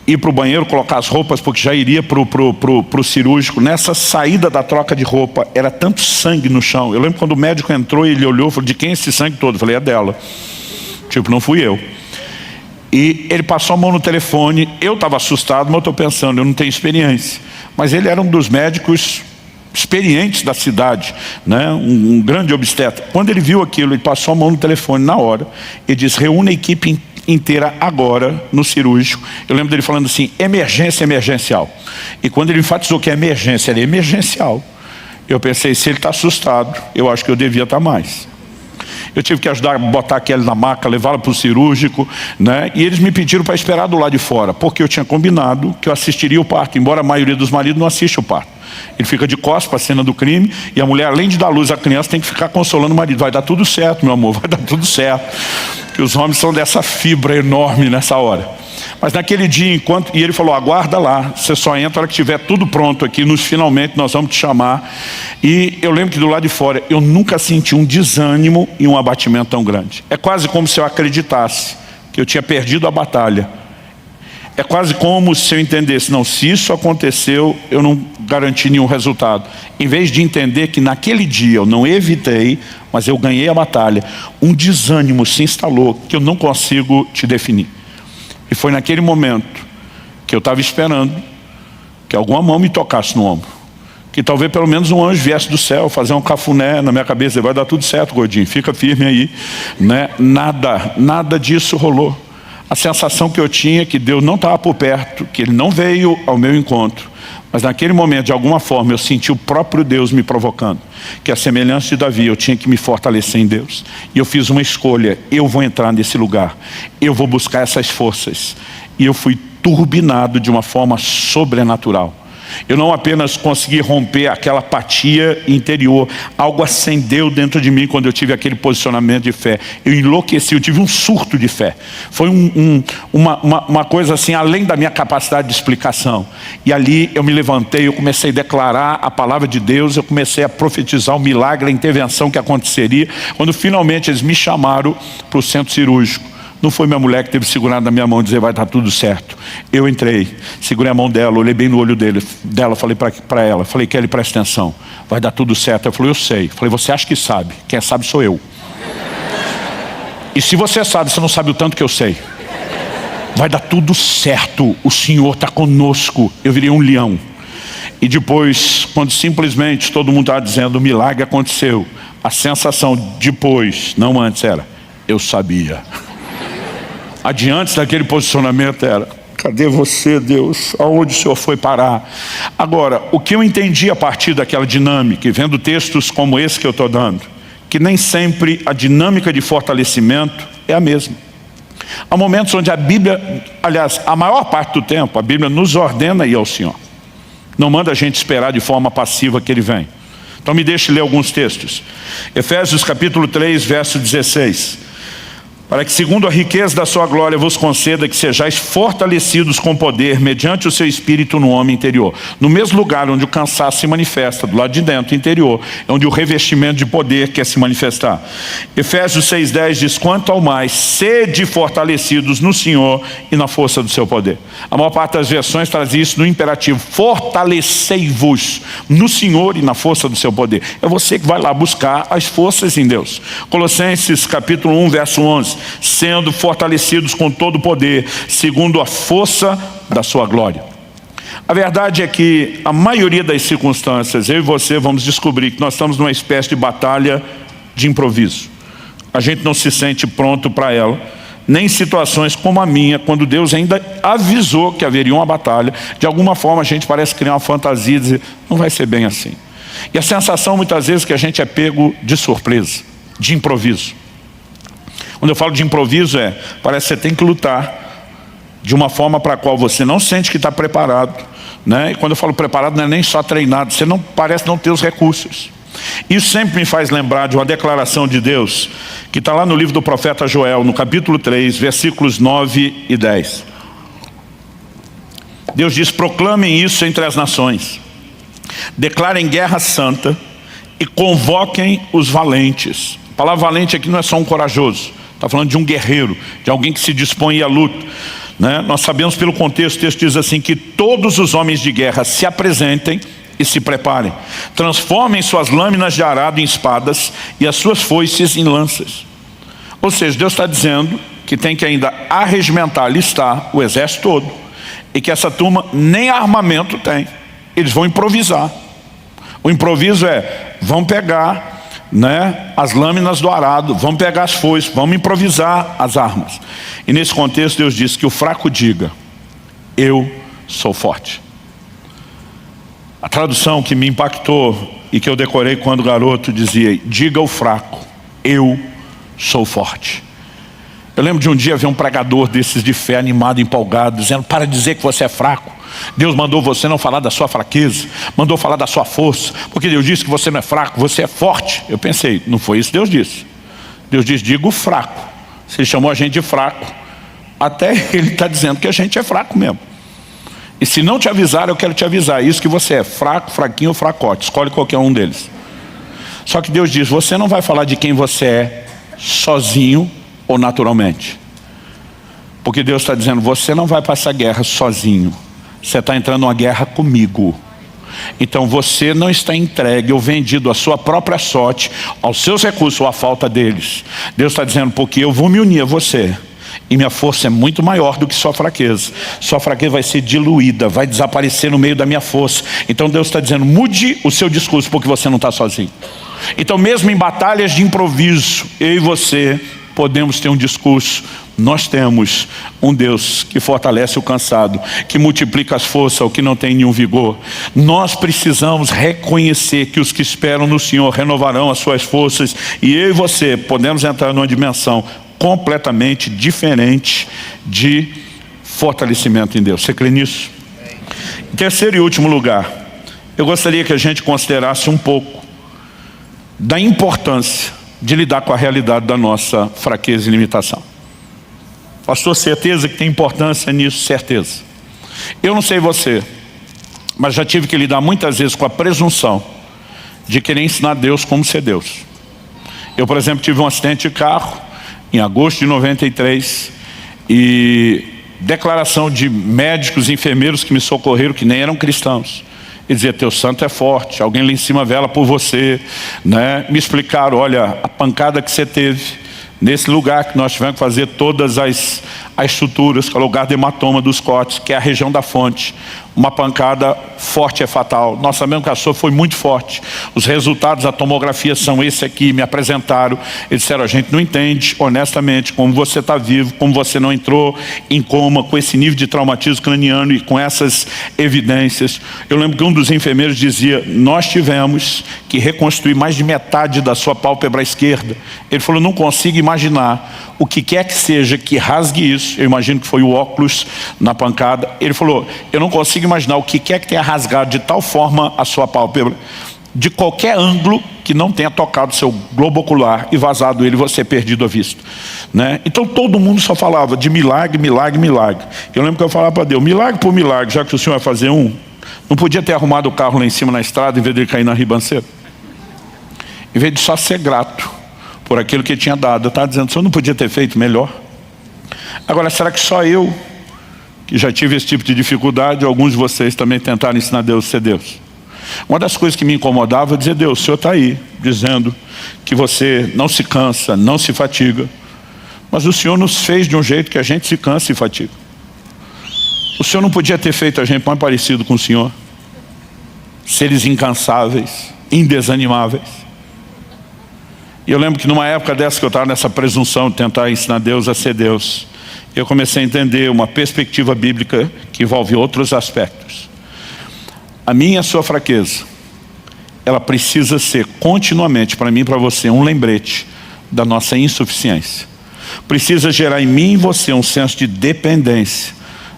ir para o banheiro, colocar as roupas, porque já iria para o cirúrgico. Nessa saída da troca de roupa, era tanto sangue no chão. Eu lembro quando o médico entrou e ele olhou e falou, de quem é esse sangue todo? Eu falei, é dela. Tipo, não fui eu. E ele passou a mão no telefone. Eu estava assustado, mas eu estou pensando, eu não tenho experiência. Mas ele era um dos médicos experientes da cidade, né? Um grande obstetra. Quando ele viu aquilo, ele passou a mão no telefone na hora e disse, reúne a equipe inteira agora no cirúrgico. Eu lembro dele falando assim, emergência emergencial. E quando ele enfatizou que a emergência era emergencial, eu pensei, se ele está assustado, eu acho que eu devia estar mais. Eu tive que ajudar a botar aquele na maca, levá-la para o cirúrgico, né? E eles me pediram para esperar do lado de fora, porque eu tinha combinado que eu assistiria o parto, embora a maioria dos maridos não assiste o parto. Ele fica de costas para a cena do crime, e a mulher, além de dar luz à criança, tem que ficar consolando o marido. Vai dar tudo certo, meu amor, vai dar tudo certo. Porque os homens são dessa fibra enorme nessa hora. Mas naquele dia, e ele falou, aguarda lá, você só entra na hora que tiver tudo pronto aqui, finalmente nós vamos te chamar. E eu lembro que do lado de fora, eu nunca senti um desânimo e um abatimento tão grande. É quase como se eu acreditasse que eu tinha perdido a batalha. É quase como se eu entendesse, não, se isso aconteceu, eu não garanti nenhum resultado. Em vez de entender que naquele dia eu não evitei, mas eu ganhei a batalha, um desânimo se instalou que eu não consigo te definir. E foi naquele momento que eu estava esperando que alguma mão me tocasse no ombro. Que talvez pelo menos um anjo viesse do céu fazer um cafuné na minha cabeça. Vai dar tudo certo, gordinho, fica firme aí, né? Nada disso rolou. A sensação que eu tinha é que Deus não estava por perto, que Ele não veio ao meu encontro. Mas naquele momento, de alguma forma, eu senti o próprio Deus me provocando. Que a semelhança de Davi, eu tinha que me fortalecer em Deus. E eu fiz uma escolha, eu vou entrar nesse lugar. Eu vou buscar essas forças. E eu fui turbinado de uma forma sobrenatural. Eu não apenas consegui romper aquela apatia interior, algo acendeu dentro de mim quando eu tive aquele posicionamento de fé. Eu enlouqueci, eu tive um surto de fé. Foi uma coisa assim, além da minha capacidade de explicação. E ali eu me levantei, eu comecei a declarar a palavra de Deus, eu comecei a profetizar o milagre, a intervenção que aconteceria. Quando finalmente eles me chamaram para o centro cirúrgico. Não foi minha mulher que teve segurado na minha mão e dizer, vai dar tudo certo. Eu entrei, segurei a mão dela, olhei bem no olho dela, falei para ela, falei, Kelly, presta atenção, vai dar tudo certo. Ela falou, eu sei. Falei, você acha que sabe? Quem sabe sou eu. E se você sabe, você não sabe o tanto que eu sei. Vai dar tudo certo, o Senhor está conosco. Eu virei um leão. E depois, quando simplesmente todo mundo estava dizendo, o milagre aconteceu, a sensação depois, não antes, era, eu sabia. Adiante daquele posicionamento era, cadê você, Deus? Aonde o Senhor foi parar? Agora, o que eu entendi a partir daquela dinâmica, e vendo textos como esse que eu estou dando, que nem sempre a dinâmica de fortalecimento é a mesma. Há momentos onde a Bíblia, aliás, a maior parte do tempo, a Bíblia nos ordena a ir ao Senhor. Não manda a gente esperar de forma passiva que Ele vem. Então me deixe ler alguns textos. Efésios capítulo 3, verso 16. Para que segundo a riqueza da sua glória vos conceda que sejais fortalecidos com poder mediante o seu espírito no homem interior. No mesmo lugar onde o cansaço se manifesta, do lado de dentro, interior, é onde o revestimento de poder quer se manifestar. Efésios 6,10 diz, quanto ao mais, sede fortalecidos no Senhor e na força do seu poder. A maior parte das versões traz isso no imperativo, fortalecei-vos no Senhor e na força do seu poder. É você que vai lá buscar as forças em Deus. Colossenses capítulo 1, verso 11. Sendo fortalecidos com todo o poder, segundo a força da sua glória. A verdade é que a maioria das circunstâncias, eu e você vamos descobrir que nós estamos numa espécie de batalha de improviso. A gente não se sente pronto para ela, nem em situações como a minha, quando Deus ainda avisou que haveria uma batalha. De alguma forma a gente parece criar uma fantasia e dizer, não vai ser bem assim. E a sensação muitas vezes que a gente é pego de surpresa, de improviso. Quando eu falo de improviso parece que você tem que lutar de uma forma para a qual você não sente que está preparado, né? E quando eu falo preparado, não é nem só treinado, você não parece não ter os recursos. Isso sempre me faz lembrar de uma declaração de Deus que está lá no livro do profeta Joel, no capítulo 3, versículos 9 e 10. Deus diz: proclamem isso entre as nações, declarem guerra santa e convoquem os valentes. A palavra valente aqui não é só um corajoso, está falando de um guerreiro, de alguém que se dispõe à luta, né? Nós sabemos pelo contexto, o texto diz assim, que todos os homens de guerra se apresentem e se preparem, transformem suas lâminas de arado em espadas e as suas foices em lanças. Ou seja, Deus está dizendo que tem que ainda arregimentar, alistar o exército todo, e que essa turma nem armamento tem, eles vão improvisar. O improviso é, vão pegar, né, as lâminas do arado, vão pegar as foices, vamos improvisar as armas. E nesse contexto Deus diz que o fraco diga: eu sou forte. A tradução que me impactou e que eu decorei quando garoto dizia: diga ao fraco, eu sou forte. Eu lembro de um dia ver um pregador desses de fé, animado, empolgado, dizendo: para de dizer que você é fraco. Deus mandou você não falar da sua fraqueza, mandou falar da sua força, porque Deus disse que você não é fraco, você é forte. Eu pensei, não foi isso que Deus disse. Deus disse: diga o fraco. Se Ele chamou a gente de fraco, até Ele está dizendo que a gente é fraco mesmo. E se não te avisar, eu quero te avisar. Isso que você é fraco, fraquinho ou fracote, escolhe qualquer um deles. Só que Deus diz: você não vai falar de quem você é sozinho ou naturalmente. Porque Deus está dizendo: você não vai passar guerra sozinho, você está entrando numa guerra comigo. Então você não está entregue ou vendido à sua própria sorte, aos seus recursos ou à falta deles. Deus está dizendo: porque eu vou me unir a você, e minha força é muito maior do que sua fraqueza. Sua fraqueza vai ser diluída, vai desaparecer no meio da minha força. Então Deus está dizendo: mude o seu discurso, porque você não está sozinho. Então mesmo em batalhas de improviso, eu e você podemos ter um discurso. Nós temos um Deus que fortalece o cansado, que multiplica as forças ao que não tem nenhum vigor. Nós precisamos reconhecer que os que esperam no Senhor renovarão as suas forças, e eu e você podemos entrar numa dimensão completamente diferente de fortalecimento em Deus. Você crê nisso? Em terceiro e último lugar, eu gostaria que a gente considerasse um pouco da importância de lidar com a realidade da nossa fraqueza e limitação. Pastor, certeza que tem importância nisso? Certeza. Eu não sei você, mas já tive que lidar muitas vezes com a presunção de querer ensinar Deus como ser Deus. Eu, por exemplo, tive um acidente de carro em agosto de 93 e declaração de médicos e enfermeiros que me socorreram, que nem eram cristãos. E dizia: teu santo é forte, alguém lá em cima vela por você, né? Me explicaram: olha, a pancada que você teve nesse lugar que nós tivemos que fazer todas as suturas, que é o lugar do hematoma dos cortes, que é a região da fonte. Uma pancada forte é fatal. Nós sabemos que a sua foi muito forte. Os resultados da tomografia são esse aqui, me apresentaram. Eles disseram: a gente não entende honestamente como você está vivo, como você não entrou em coma com esse nível de traumatismo craniano e com essas evidências. Eu lembro que um dos enfermeiros dizia: nós tivemos que reconstruir mais de metade da sua pálpebra esquerda. Ele falou: não consigo imaginar o que quer que seja que rasgue isso. Eu imagino que foi o óculos na pancada. Ele falou: eu não consigo imaginar o que quer que tenha rasgado de tal forma a sua pálpebra, de qualquer ângulo, que não tenha tocado seu globo ocular e vazado ele, você perdido a vista, né? Então todo mundo só falava de milagre, milagre, milagre. Eu lembro que eu falava para Deus: milagre por milagre, já que o Senhor vai fazer um, não podia ter arrumado o carro lá em cima na estrada em vez de ele cair na ribanceira? Em vez de só ser grato por aquilo que ele tinha dado, eu estava dizendo: o Senhor não podia ter feito melhor? Agora, será que só eu, que já tive esse tipo de dificuldade, alguns de vocês também tentaram ensinar Deus a ser Deus? Uma das coisas que me incomodava é dizer: Deus, o Senhor está aí, dizendo que você não se cansa, não se fatiga. Mas o Senhor nos fez de um jeito que a gente se cansa e fatiga. O Senhor não podia ter feito a gente mais parecido com o Senhor? Seres incansáveis, indesanimáveis. E eu lembro que numa época dessa que eu estava nessa presunção de tentar ensinar Deus a ser Deus, eu comecei a entender uma perspectiva bíblica que envolve outros aspectos. A minha e a sua fraqueza, ela precisa ser continuamente, para mim e para você, um lembrete da nossa insuficiência. Precisa gerar em mim e você um senso de dependência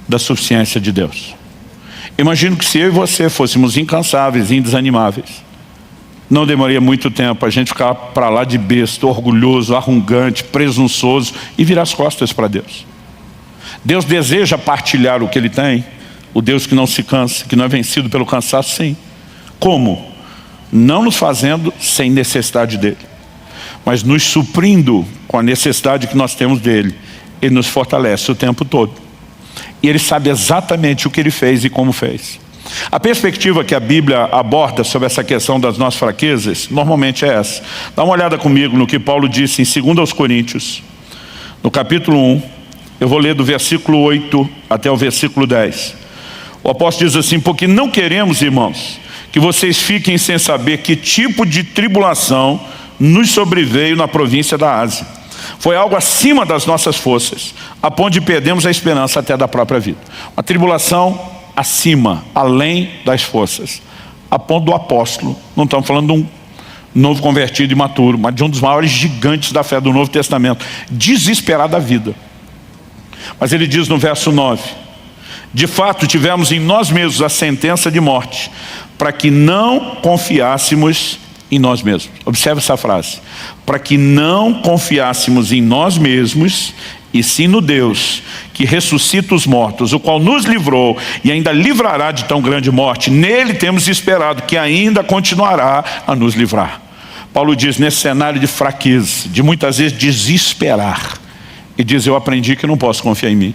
da suficiência de Deus. Imagino que se eu e você fôssemos incansáveis, indesanimáveis, não demoraria muito tempo a gente ficar para lá de besta, orgulhoso, arrogante, presunçoso e virar as costas para Deus. Deus deseja partilhar o que Ele tem, o Deus que não se cansa, que não é vencido pelo cansaço, sim. Como? Não nos fazendo sem necessidade dEle, mas nos suprindo com a necessidade que nós temos dEle. Ele nos fortalece o tempo todo. E Ele sabe exatamente o que Ele fez e como fez. A perspectiva que a Bíblia aborda sobre essa questão das nossas fraquezas, normalmente é essa. Dá uma olhada comigo no que Paulo disse em 2 Coríntios, no capítulo 1, eu vou ler do versículo 8 até o versículo 10. O apóstolo diz assim: porque não queremos, irmãos, que vocês fiquem sem saber que tipo de tribulação nos sobreveio na província da Ásia. Foi algo acima das nossas forças, a ponto de perdermos a esperança até da própria vida. Uma tribulação acima, além das forças, a ponto do apóstolo, não estamos falando de um novo convertido imaturo, mas de um dos maiores gigantes da fé do Novo Testamento, desesperado da vida. Mas ele diz no verso 9: de fato tivemos em nós mesmos a sentença de morte, para que não confiássemos em nós mesmos. Observe essa frase: para que não confiássemos em nós mesmos, e sim no Deus que ressuscita os mortos, o qual nos livrou e ainda livrará de tão grande morte. Nele temos esperado que ainda continuará a nos livrar. Paulo diz, nesse cenário de fraqueza, de muitas vezes desesperar, e diz: eu aprendi que não posso confiar em mim.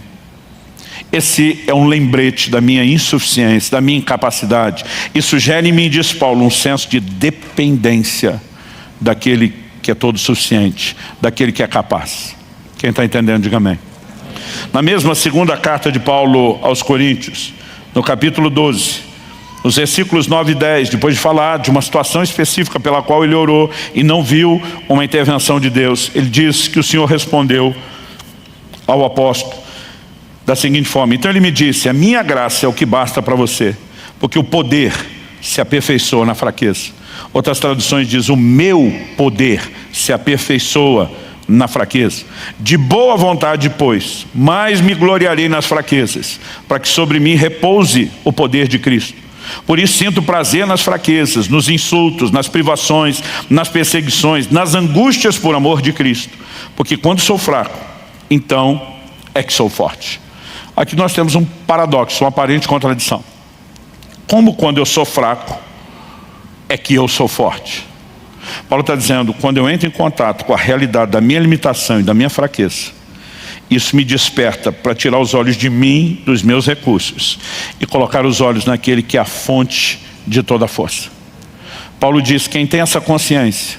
Esse é um lembrete da minha insuficiência, da minha incapacidade. Isso gera em mim, diz Paulo, um senso de dependência daquele que é todo suficiente, daquele que é capaz. Quem está entendendo, diga amém. Na mesma segunda carta de Paulo aos Coríntios, no capítulo 12, nos versículos 9 e 10, depois de falar de uma situação específica pela qual ele orou e não viu uma intervenção de Deus, ele diz que o Senhor respondeu ao apóstolo da seguinte forma: então ele me disse, a minha graça é o que basta para você, porque o poder se aperfeiçoa na fraqueza. Outras traduções dizem, o meu poder se aperfeiçoa na fraqueza. De boa vontade, pois, mais me gloriarei nas fraquezas, para que sobre mim repouse o poder de Cristo. Por isso sinto prazer nas fraquezas, nos insultos, nas privações, nas perseguições, nas angústias por amor de Cristo. Porque quando sou fraco, então é que sou forte. Aqui nós temos um paradoxo, uma aparente contradição. Como quando eu sou fraco, é que eu sou forte? Paulo está dizendo, quando eu entro em contato com a realidade da minha limitação e da minha fraqueza, isso me desperta para tirar os olhos de mim, dos meus recursos, e colocar os olhos naquele que é a fonte de toda a força. Paulo diz, quem tem essa consciência,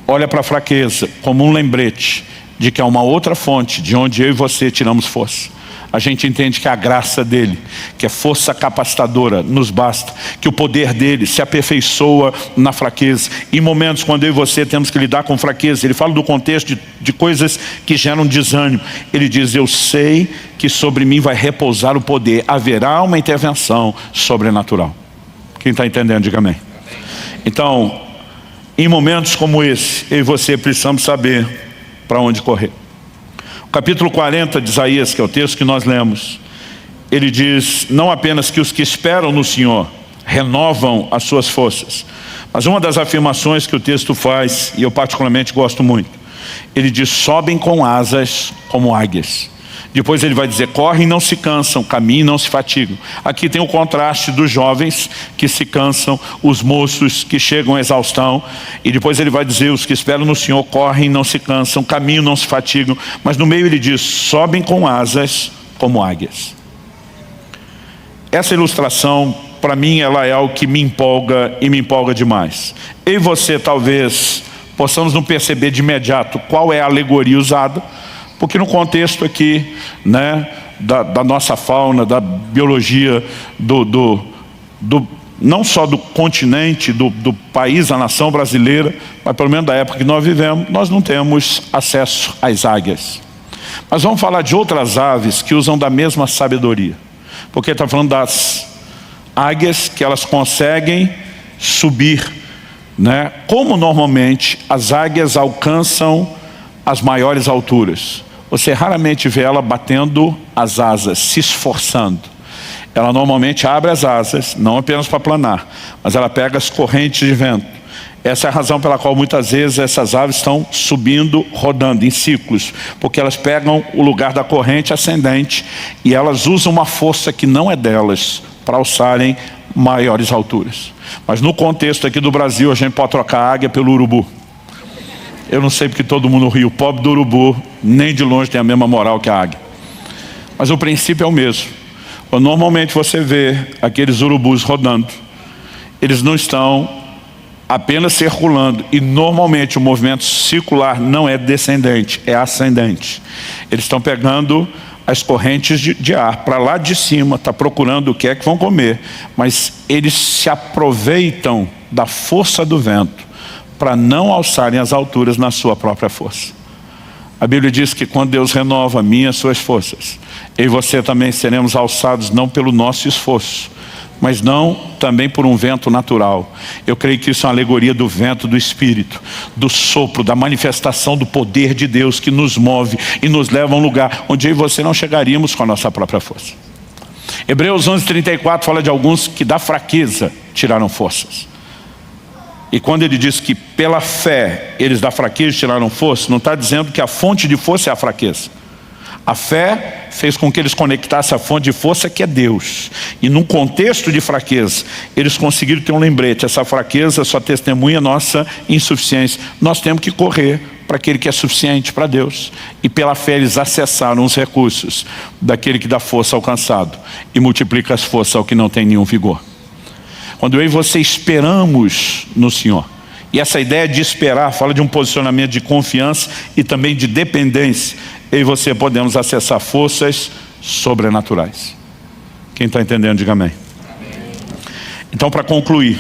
olha para a fraqueza como um lembrete de que há uma outra fonte de onde eu e você tiramos força. A gente entende que a graça dele, que é força capacitadora, nos basta, que o poder dele se aperfeiçoa na fraqueza. Em momentos quando eu e você temos que lidar com fraqueza, ele fala do contexto de coisas que geram desânimo. Ele diz, eu sei que sobre mim vai repousar o poder, haverá uma intervenção sobrenatural. Quem está entendendo, diga amém. Então, em momentos como esse, eu e você precisamos saber para onde correr. Capítulo 40 de Isaías, que é o texto que nós lemos, ele diz, não apenas que os que esperam no Senhor renovam as suas forças, mas uma das afirmações que o texto faz, e eu particularmente gosto muito, ele diz, sobem com asas como águias. Depois ele vai dizer, correm e não se cansam, caminham e não se fatigam. Aqui tem o contraste dos jovens que se cansam, os moços que chegam à exaustão. E depois ele vai dizer, os que esperam no Senhor correm e não se cansam, caminham e não se fatigam. Mas no meio ele diz, sobem com asas como águias. Essa ilustração, para mim, ela é algo que me empolga e me empolga demais. Eu e você talvez possamos não perceber de imediato qual é a alegoria usada, porque no contexto aqui, né, da nossa fauna, da biologia, não só do continente, do país, a nação brasileira, mas pelo menos da época que nós vivemos, nós não temos acesso às águias. Mas vamos falar de outras aves que usam da mesma sabedoria. Porque está falando das águias que elas conseguem subir, né? Como normalmente as águias alcançam as maiores alturas. você raramente vê ela batendo as asas, se esforçando. Ela normalmente abre as asas, não apenas para planar, mas ela pega as correntes de vento. Essa é a razão pela qual muitas vezes essas aves estão subindo, rodando em ciclos, porque elas pegam o lugar da corrente ascendente e elas usam uma força que não é delas para alçarem maiores alturas. Mas no contexto aqui do Brasil, a gente pode trocar a águia pelo urubu. Eu não sei porque todo mundo ri, o pobre do urubu nem de longe tem a mesma moral que a águia. Mas o princípio é o mesmo. Normalmente você vê aqueles urubus rodando, eles não estão apenas circulando, e normalmente o movimento circular não é descendente, é ascendente. Eles estão pegando as correntes de ar para lá de cima, está procurando o que é que vão comer, mas eles se aproveitam da força do vento para não alçarem as alturas na sua própria força. A Bíblia diz que quando Deus renova minhas suas forças, eu e você também seremos alçados não pelo nosso esforço, mas não também por um vento natural. Eu creio que isso é uma alegoria do vento do Espírito, do sopro, da manifestação do poder de Deus que nos move e nos leva a um lugar onde eu e você não chegaríamos com a nossa própria força. Hebreus 11:34 fala de alguns que da fraqueza tiraram forças. E quando ele diz que pela fé eles da fraqueza tiraram força, não está dizendo que a fonte de força é a fraqueza. A fé fez com que eles conectassem a fonte de força que é Deus. E num contexto de fraqueza, eles conseguiram ter um lembrete. Essa fraqueza só testemunha nossa insuficiência. Nós temos que correr para aquele que é suficiente para Deus. E pela fé eles acessaram os recursos daquele que dá força ao cansado e multiplica as forças ao que não tem nenhum vigor. Quando eu e você esperamos no Senhor, e essa ideia de esperar fala de um posicionamento de confiança e também de dependência, eu e você podemos acessar forças sobrenaturais. Quem está entendendo, diga amém. Então, para concluir,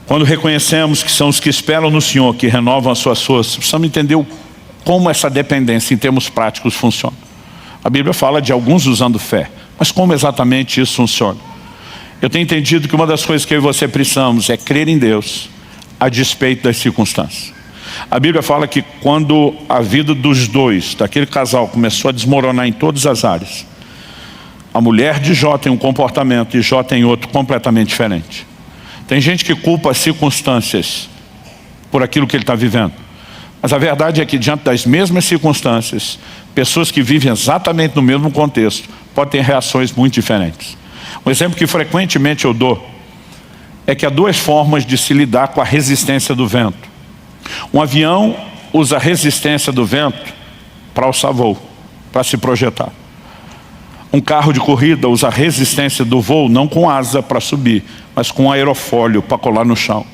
quando reconhecemos que são os que esperam no Senhor, que renovam as suas forças, precisamos entender como essa dependência em termos práticos funciona. A Bíblia fala de alguns usando fé, mas como exatamente isso funciona? Eu tenho entendido que uma das coisas que eu e você precisamos é crer em Deus a despeito das circunstâncias. A Bíblia fala que quando a vida dos dois, daquele casal, começou a desmoronar em todas as áreas, a mulher de Jó tem um comportamento e Jó tem outro completamente diferente. Tem gente que culpa as circunstâncias por aquilo que ele está vivendo. Mas a verdade é que diante das mesmas circunstâncias, pessoas que vivem exatamente no mesmo contexto podem ter reações muito diferentes. Um exemplo que frequentemente eu dou é que há duas formas de se lidar com a resistência do vento. Um avião usa a resistência do vento para alçar voo, para se projetar. Um carro de corrida usa a resistência do voo não com asa para subir, mas com aerofólio para colar no chão.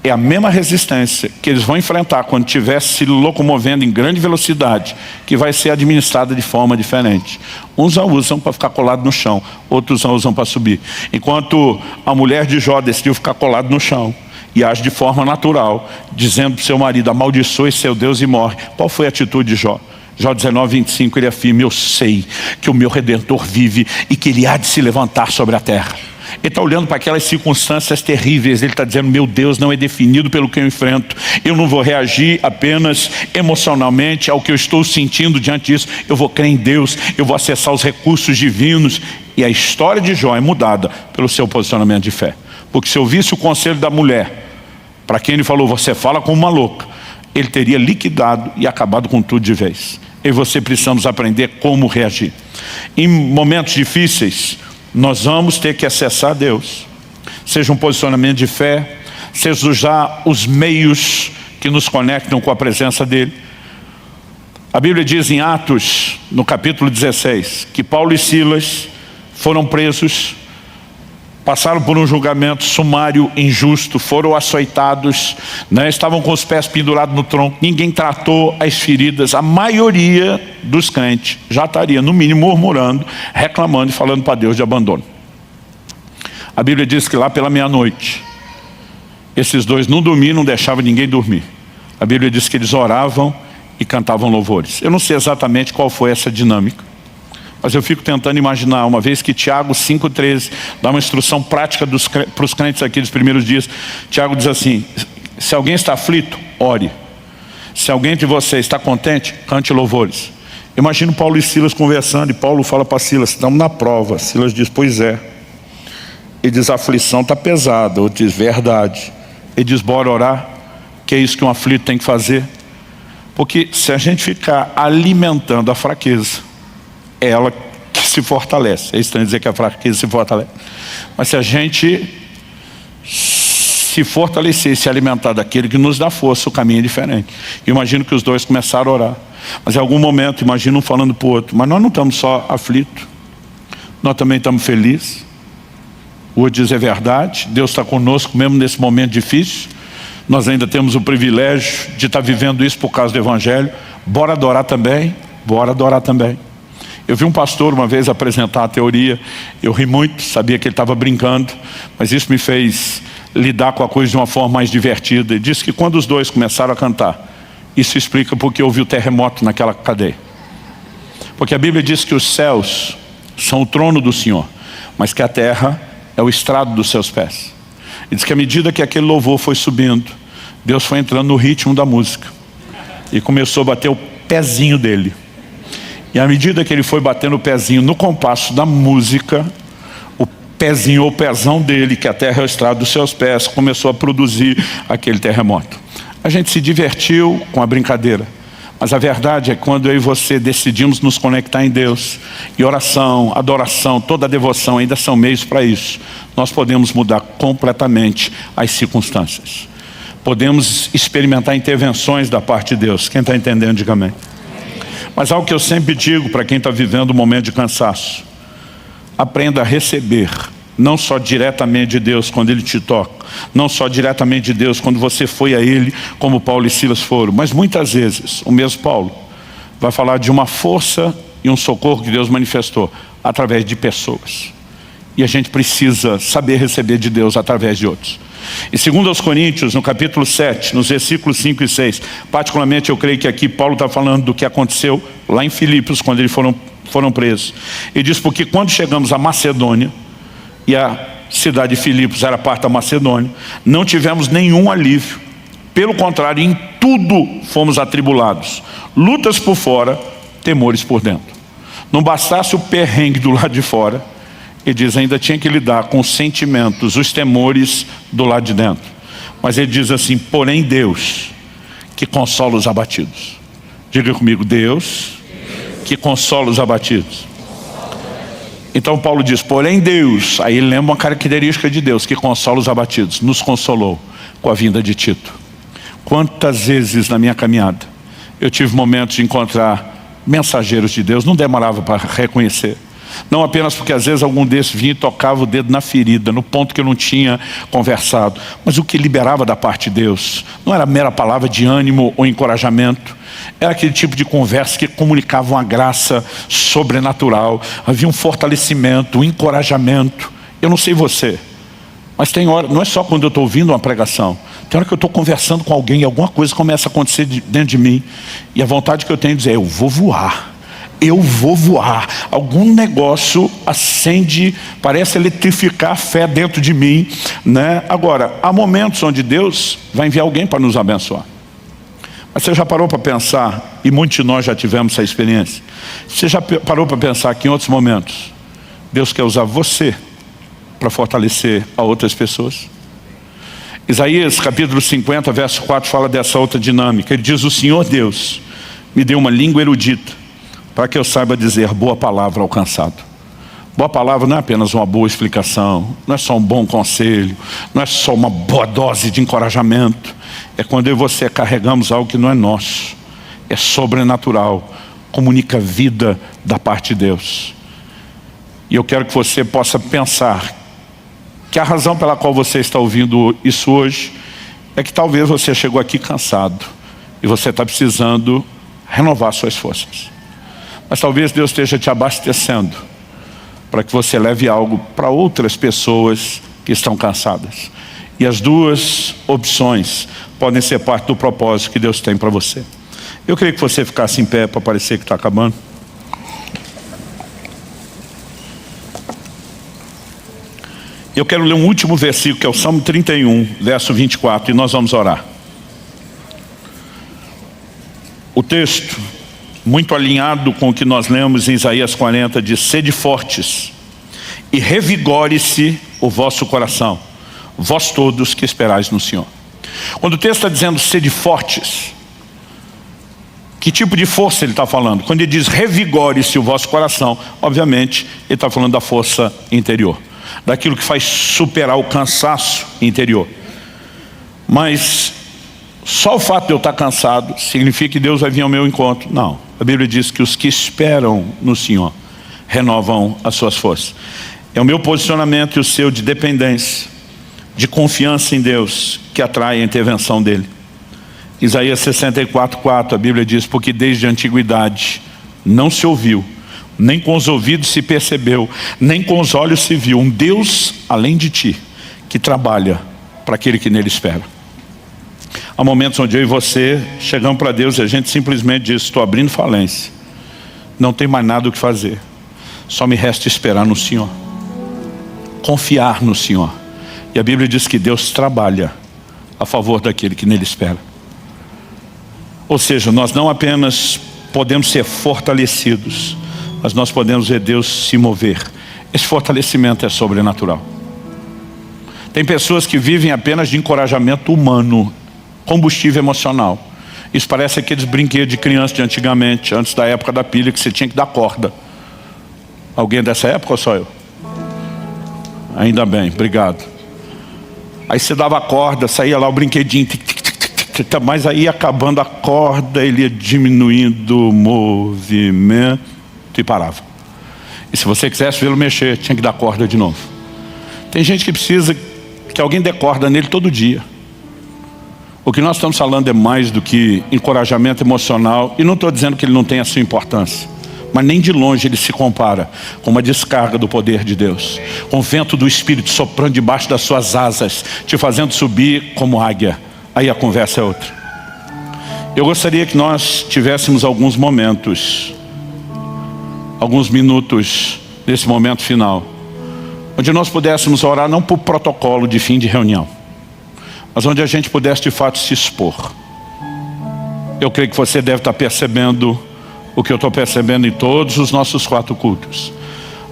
É a mesma resistência que eles vão enfrentar quando estiver se locomovendo em grande velocidade, que vai ser administrada de forma diferente. Uns a usam para ficar colado no chão, outros a usam para subir. Enquanto a mulher de Jó decidiu ficar colado no chão e age de forma natural, dizendo para o seu marido, amaldiçoe seu Deus e morre. Qual foi a atitude de Jó? Jó 19:25, ele afirma, eu sei que o meu Redentor vive e que ele há de se levantar sobre a terra. Ele está olhando para aquelas circunstâncias terríveis, ele está dizendo, meu Deus não é definido pelo que eu enfrento, eu não vou reagir apenas emocionalmente ao que eu estou sentindo diante disso, eu vou crer em Deus, eu vou acessar os recursos divinos. E a história de Jó é mudada pelo seu posicionamento de fé. Porque se eu visse o conselho da mulher, para quem ele falou, você fala como uma louca, ele teria liquidado e acabado com tudo de vez. Eu e você precisamos aprender como reagir. Em momentos difíceis, nós vamos ter que acessar Deus. Seja um posicionamento de fé, seja usar os meios que nos conectam com a presença dEle. A Bíblia diz em Atos, no capítulo 16, que Paulo e Silas foram presos, passaram por um julgamento sumário, injusto, foram açoitados, estavam com os pés pendurados no tronco, ninguém tratou as feridas. A maioria dos crentes já estaria, no mínimo, murmurando, reclamando e falando para Deus de abandono. A Bíblia diz que lá pela meia-noite, esses dois não dormiam, não deixavam ninguém dormir. A Bíblia diz que eles oravam e cantavam louvores. Eu não sei exatamente qual foi essa dinâmica, mas eu fico tentando imaginar, uma vez que Tiago 5,13 dá uma instrução prática para os crentes aqui dos primeiros dias. Tiago diz assim, se alguém está aflito, ore. Se alguém de vocês está contente, cante louvores. Imagina Paulo e Silas conversando, e Paulo fala para Silas, estamos na prova. Silas diz, pois é. Ele diz, a aflição está pesada. Outro diz, verdade. Ele diz, bora orar, que é isso que um aflito tem que fazer. Porque se a gente ficar alimentando a fraqueza, é ela que se fortalece. É estranho dizer que a fraqueza se fortalece. Mas se a gente se fortalecer e se alimentar daquele que nos dá força, o caminho é diferente. Imagino que os dois começaram a orar. Mas em algum momento, imagina um falando para o outro, mas nós não estamos só aflitos, nós também estamos felizes. O outro diz, é verdade, Deus está conosco mesmo nesse momento difícil. Nós ainda temos o privilégio de estar vivendo isso por causa do Evangelho. Bora adorar também, bora adorar também. Eu vi um pastor uma vez apresentar a teoria, eu ri muito, sabia que ele estava brincando, mas isso me fez lidar com a coisa de uma forma mais divertida. Ele disse que quando os dois começaram a cantar, isso explica porque houve o terremoto naquela cadeia. Porque a Bíblia diz que os céus são o trono do Senhor, mas que a terra é o estrado dos seus pés. E diz que à medida que aquele louvor foi subindo, Deus foi entrando no ritmo da música e começou a bater o pezinho dele. E à medida que ele foi batendo o pezinho no compasso da música, o pezinho ou pezão dele, que a terra é o estrado dos seus pés, começou a produzir aquele terremoto. A gente se divertiu com a brincadeira, mas a verdade é que quando eu e você decidimos nos conectar em Deus, e oração, adoração, toda a devoção ainda são meios para isso, nós podemos mudar completamente as circunstâncias. Podemos experimentar intervenções da parte de Deus. Quem está entendendo, diga amém. Mas algo que eu sempre digo para quem está vivendo um momento de cansaço: aprenda a receber, não só diretamente de Deus quando Ele te toca, não só diretamente de Deus quando você foi a Ele, como Paulo e Silas foram, mas muitas vezes o mesmo Paulo vai falar de uma força e um socorro que Deus manifestou através de pessoas. E a gente precisa saber receber de Deus através de outros. E segundo aos Coríntios, no capítulo 7, nos versículos 5 e 6, particularmente eu creio que aqui Paulo está falando do que aconteceu lá em Filipos, quando eles foram presos. Ele diz, porque quando chegamos a Macedônia, e a cidade de Filipos era parte da Macedônia, não tivemos nenhum alívio. Pelo contrário, em tudo fomos atribulados. Lutas por fora, temores por dentro. Não bastasse o perrengue do lado de fora, ele diz, ainda tinha que lidar com os sentimentos, os temores do lado de dentro. Mas ele diz assim, porém Deus, que consola os abatidos. Diga comigo, Deus, que consola os abatidos. Então Paulo diz, porém Deus, aí ele lembra uma característica de Deus, que consola os abatidos, nos consolou com a vinda de Tito. Quantas vezes na minha caminhada eu tive momentos de encontrar mensageiros de Deus, não demorava para reconhecer. Não apenas porque às vezes algum desses vinha e tocava o dedo na ferida, no ponto que eu não tinha conversado, mas o que liberava da parte de Deus não era mera palavra de ânimo ou encorajamento, era aquele tipo de conversa que comunicava uma graça sobrenatural, havia um fortalecimento, um encorajamento. Eu não sei você, mas tem hora, não é só quando eu estou ouvindo uma pregação, tem hora que eu estou conversando com alguém e alguma coisa começa a acontecer dentro de mim, e a vontade que eu tenho de dizer, eu vou voar. Eu vou voar. Algum negócio acende, parece eletrificar a fé dentro de mim, né? Agora, há momentos onde Deus vai enviar alguém para nos abençoar. Mas você já parou para pensar, e muitos de nós já tivemos essa experiência, você já parou para pensar que em outros momentos Deus quer usar você para fortalecer a outras pessoas? Isaías capítulo 50, verso 4 fala dessa outra dinâmica. Ele diz, o Senhor Deus me deu uma língua erudita para que eu saiba dizer boa palavra ao cansado. Boa palavra não é apenas uma boa explicação, não é só um bom conselho, não é só uma boa dose de encorajamento. É quando eu e você carregamos algo que não é nosso, é sobrenatural, comunica vida da parte de Deus. E eu quero que você possa pensar que a razão pela qual você está ouvindo isso hoje é que talvez você chegou aqui cansado e você está precisando renovar suas forças. Mas talvez Deus esteja te abastecendo para que você leve algo para outras pessoas que estão cansadas. E as duas opções podem ser parte do propósito que Deus tem para você. Eu queria que você ficasse em pé para parecer que está acabando. Eu quero ler um último versículo, que é o Salmo 31, verso 24, e nós vamos orar. O texto, muito alinhado com o que nós lemos em Isaías 40, diz: sede fortes e revigore-se o vosso coração, vós todos que esperais no Senhor. Quando o texto está dizendo sede fortes, que tipo de força ele está falando? Quando ele diz revigore-se o vosso coração, obviamente ele está falando da força interior, daquilo que faz superar o cansaço interior. Mas só o fato de eu estar cansado significa que Deus vai vir ao meu encontro? Não. A Bíblia diz que os que esperam no Senhor renovam as suas forças. É o meu posicionamento e o seu de dependência, de confiança em Deus, que atrai a intervenção dele. Isaías 64:4, a Bíblia diz: porque desde a antiguidade não se ouviu, nem com os ouvidos se percebeu, nem com os olhos se viu um Deus além de ti, que trabalha para aquele que nele espera. Há momentos onde eu e você chegamos para Deus e a gente simplesmente diz: estou abrindo falência, não tem mais nada o que fazer, só me resta esperar no Senhor, confiar no Senhor. E a Bíblia diz que Deus trabalha a favor daquele que nele espera. Ou seja, nós não apenas podemos ser fortalecidos, mas nós podemos ver Deus se mover. Esse fortalecimento é sobrenatural. Tem pessoas que vivem apenas de encorajamento humano, combustível emocional. Isso parece aqueles brinquedos de criança de antigamente, antes da época da pilha, que você tinha que dar corda. Alguém dessa época ou só eu? Ainda bem, obrigado. Aí você dava a corda, saía lá o brinquedinho, mas aí acabando a corda, ele ia diminuindo o movimento e parava. E se você quisesse vê-lo mexer, tinha que dar corda de novo. Tem gente que precisa que alguém dê corda nele todo dia. O que nós estamos falando é mais do que encorajamento emocional, e não estou dizendo que ele não tem a sua importância, mas nem de longe ele se compara com uma descarga do poder de Deus, com o vento do Espírito soprando debaixo das suas asas, te fazendo subir como águia. Aí a conversa é outra. Eu gostaria que nós tivéssemos alguns momentos, alguns minutos nesse momento final, onde nós pudéssemos orar não por protocolo de fim de reunião, mas onde a gente pudesse de fato se expor. Eu creio que você deve estar percebendo o que eu estou percebendo em todos os nossos 4 cultos.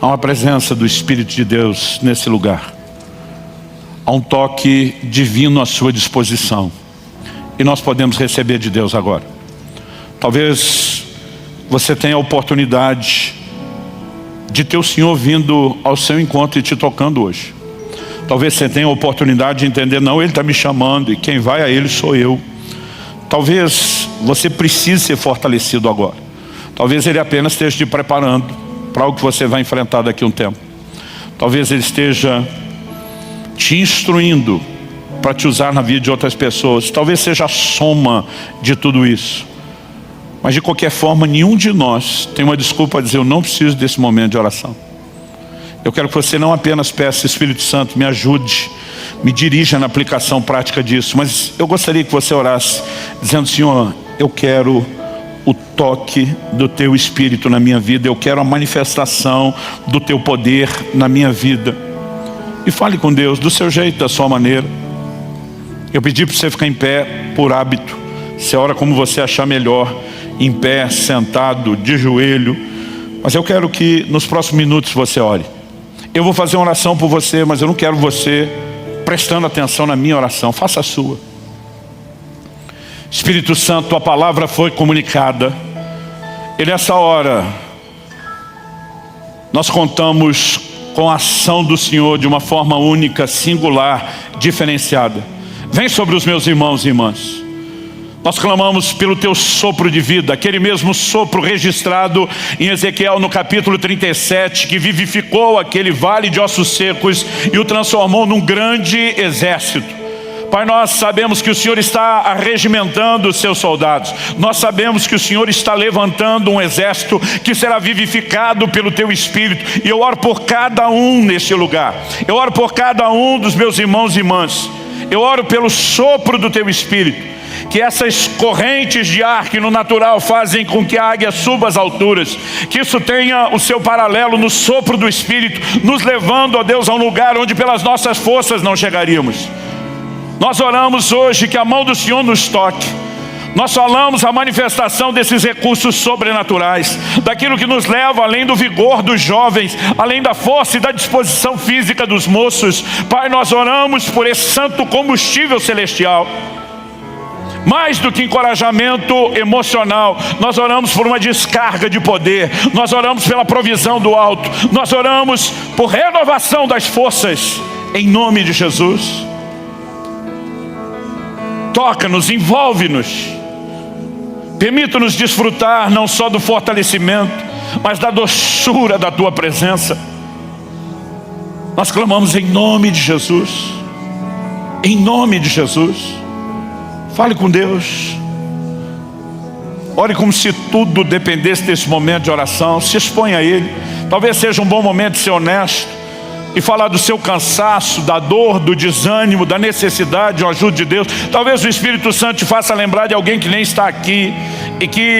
Há uma presença do Espírito de Deus nesse lugar. Há um toque divino à sua disposição. E nós podemos receber de Deus agora. Talvez você tenha a oportunidade de ter o Senhor vindo ao seu encontro e te tocando hoje. Talvez você tenha a oportunidade de entender: não, Ele está me chamando e quem vai a Ele sou eu. Talvez você precise ser fortalecido agora. Talvez Ele apenas esteja te preparando para algo que você vai enfrentar daqui a um tempo. Talvez Ele esteja te instruindo para te usar na vida de outras pessoas. Talvez seja a soma de tudo isso. Mas de qualquer forma, nenhum de nós tem uma desculpa a dizer: eu não preciso desse momento de oração. Eu quero que você não apenas peça: Espírito Santo, me ajude, me dirija na aplicação prática disso. Mas eu gostaria que você orasse dizendo: Senhor, eu quero o toque do Teu Espírito na minha vida. Eu quero a manifestação do Teu poder na minha vida. E fale com Deus do seu jeito, da sua maneira. Eu pedi para você ficar em pé por hábito. Você ora como você achar melhor, em pé, sentado, de joelho. Mas eu quero que nos próximos minutos você ore. Eu vou fazer uma oração por você, mas eu não quero você prestando atenção na minha oração. Faça a sua. Espírito Santo, a palavra foi comunicada. E nessa hora nós contamos com a ação do Senhor de uma forma única, singular, diferenciada. Vem sobre os meus irmãos e irmãs. Nós clamamos pelo Teu sopro de vida, aquele mesmo sopro registrado em Ezequiel no capítulo 37, que vivificou aquele vale de ossos secos e o transformou num grande exército. Pai, nós sabemos que o Senhor está arregimentando os seus soldados. Nós sabemos que o Senhor está levantando um exército que será vivificado pelo Teu Espírito. E eu oro por cada um neste lugar. Eu oro por cada um dos meus irmãos e irmãs. Eu oro pelo sopro do Teu Espírito. Que essas correntes de ar que no natural fazem com que a águia suba às alturas, que isso tenha o seu paralelo no sopro do Espírito, nos levando, ó Deus, a um lugar onde pelas nossas forças não chegaríamos. Nós oramos hoje que a mão do Senhor nos toque. Nós falamos a manifestação desses recursos sobrenaturais, daquilo que nos leva além do vigor dos jovens, além da força e da disposição física dos moços. Pai, nós oramos por esse santo combustível celestial. Mais do que encorajamento emocional, nós oramos por uma descarga de poder, nós oramos pela provisão do alto, nós oramos por renovação das forças, em nome de Jesus. Toca-nos, envolve-nos. Permita-nos desfrutar não só do fortalecimento, mas da doçura da Tua presença. Nós clamamos em nome de Jesus. Em nome de Jesus. Fale com Deus. Ore como se tudo dependesse desse momento de oração. Se exponha a Ele. Talvez seja um bom momento de ser honesto e falar do seu cansaço, da dor, do desânimo, da necessidade de ajuda de Deus. Talvez o Espírito Santo te faça lembrar de alguém que nem está aqui e que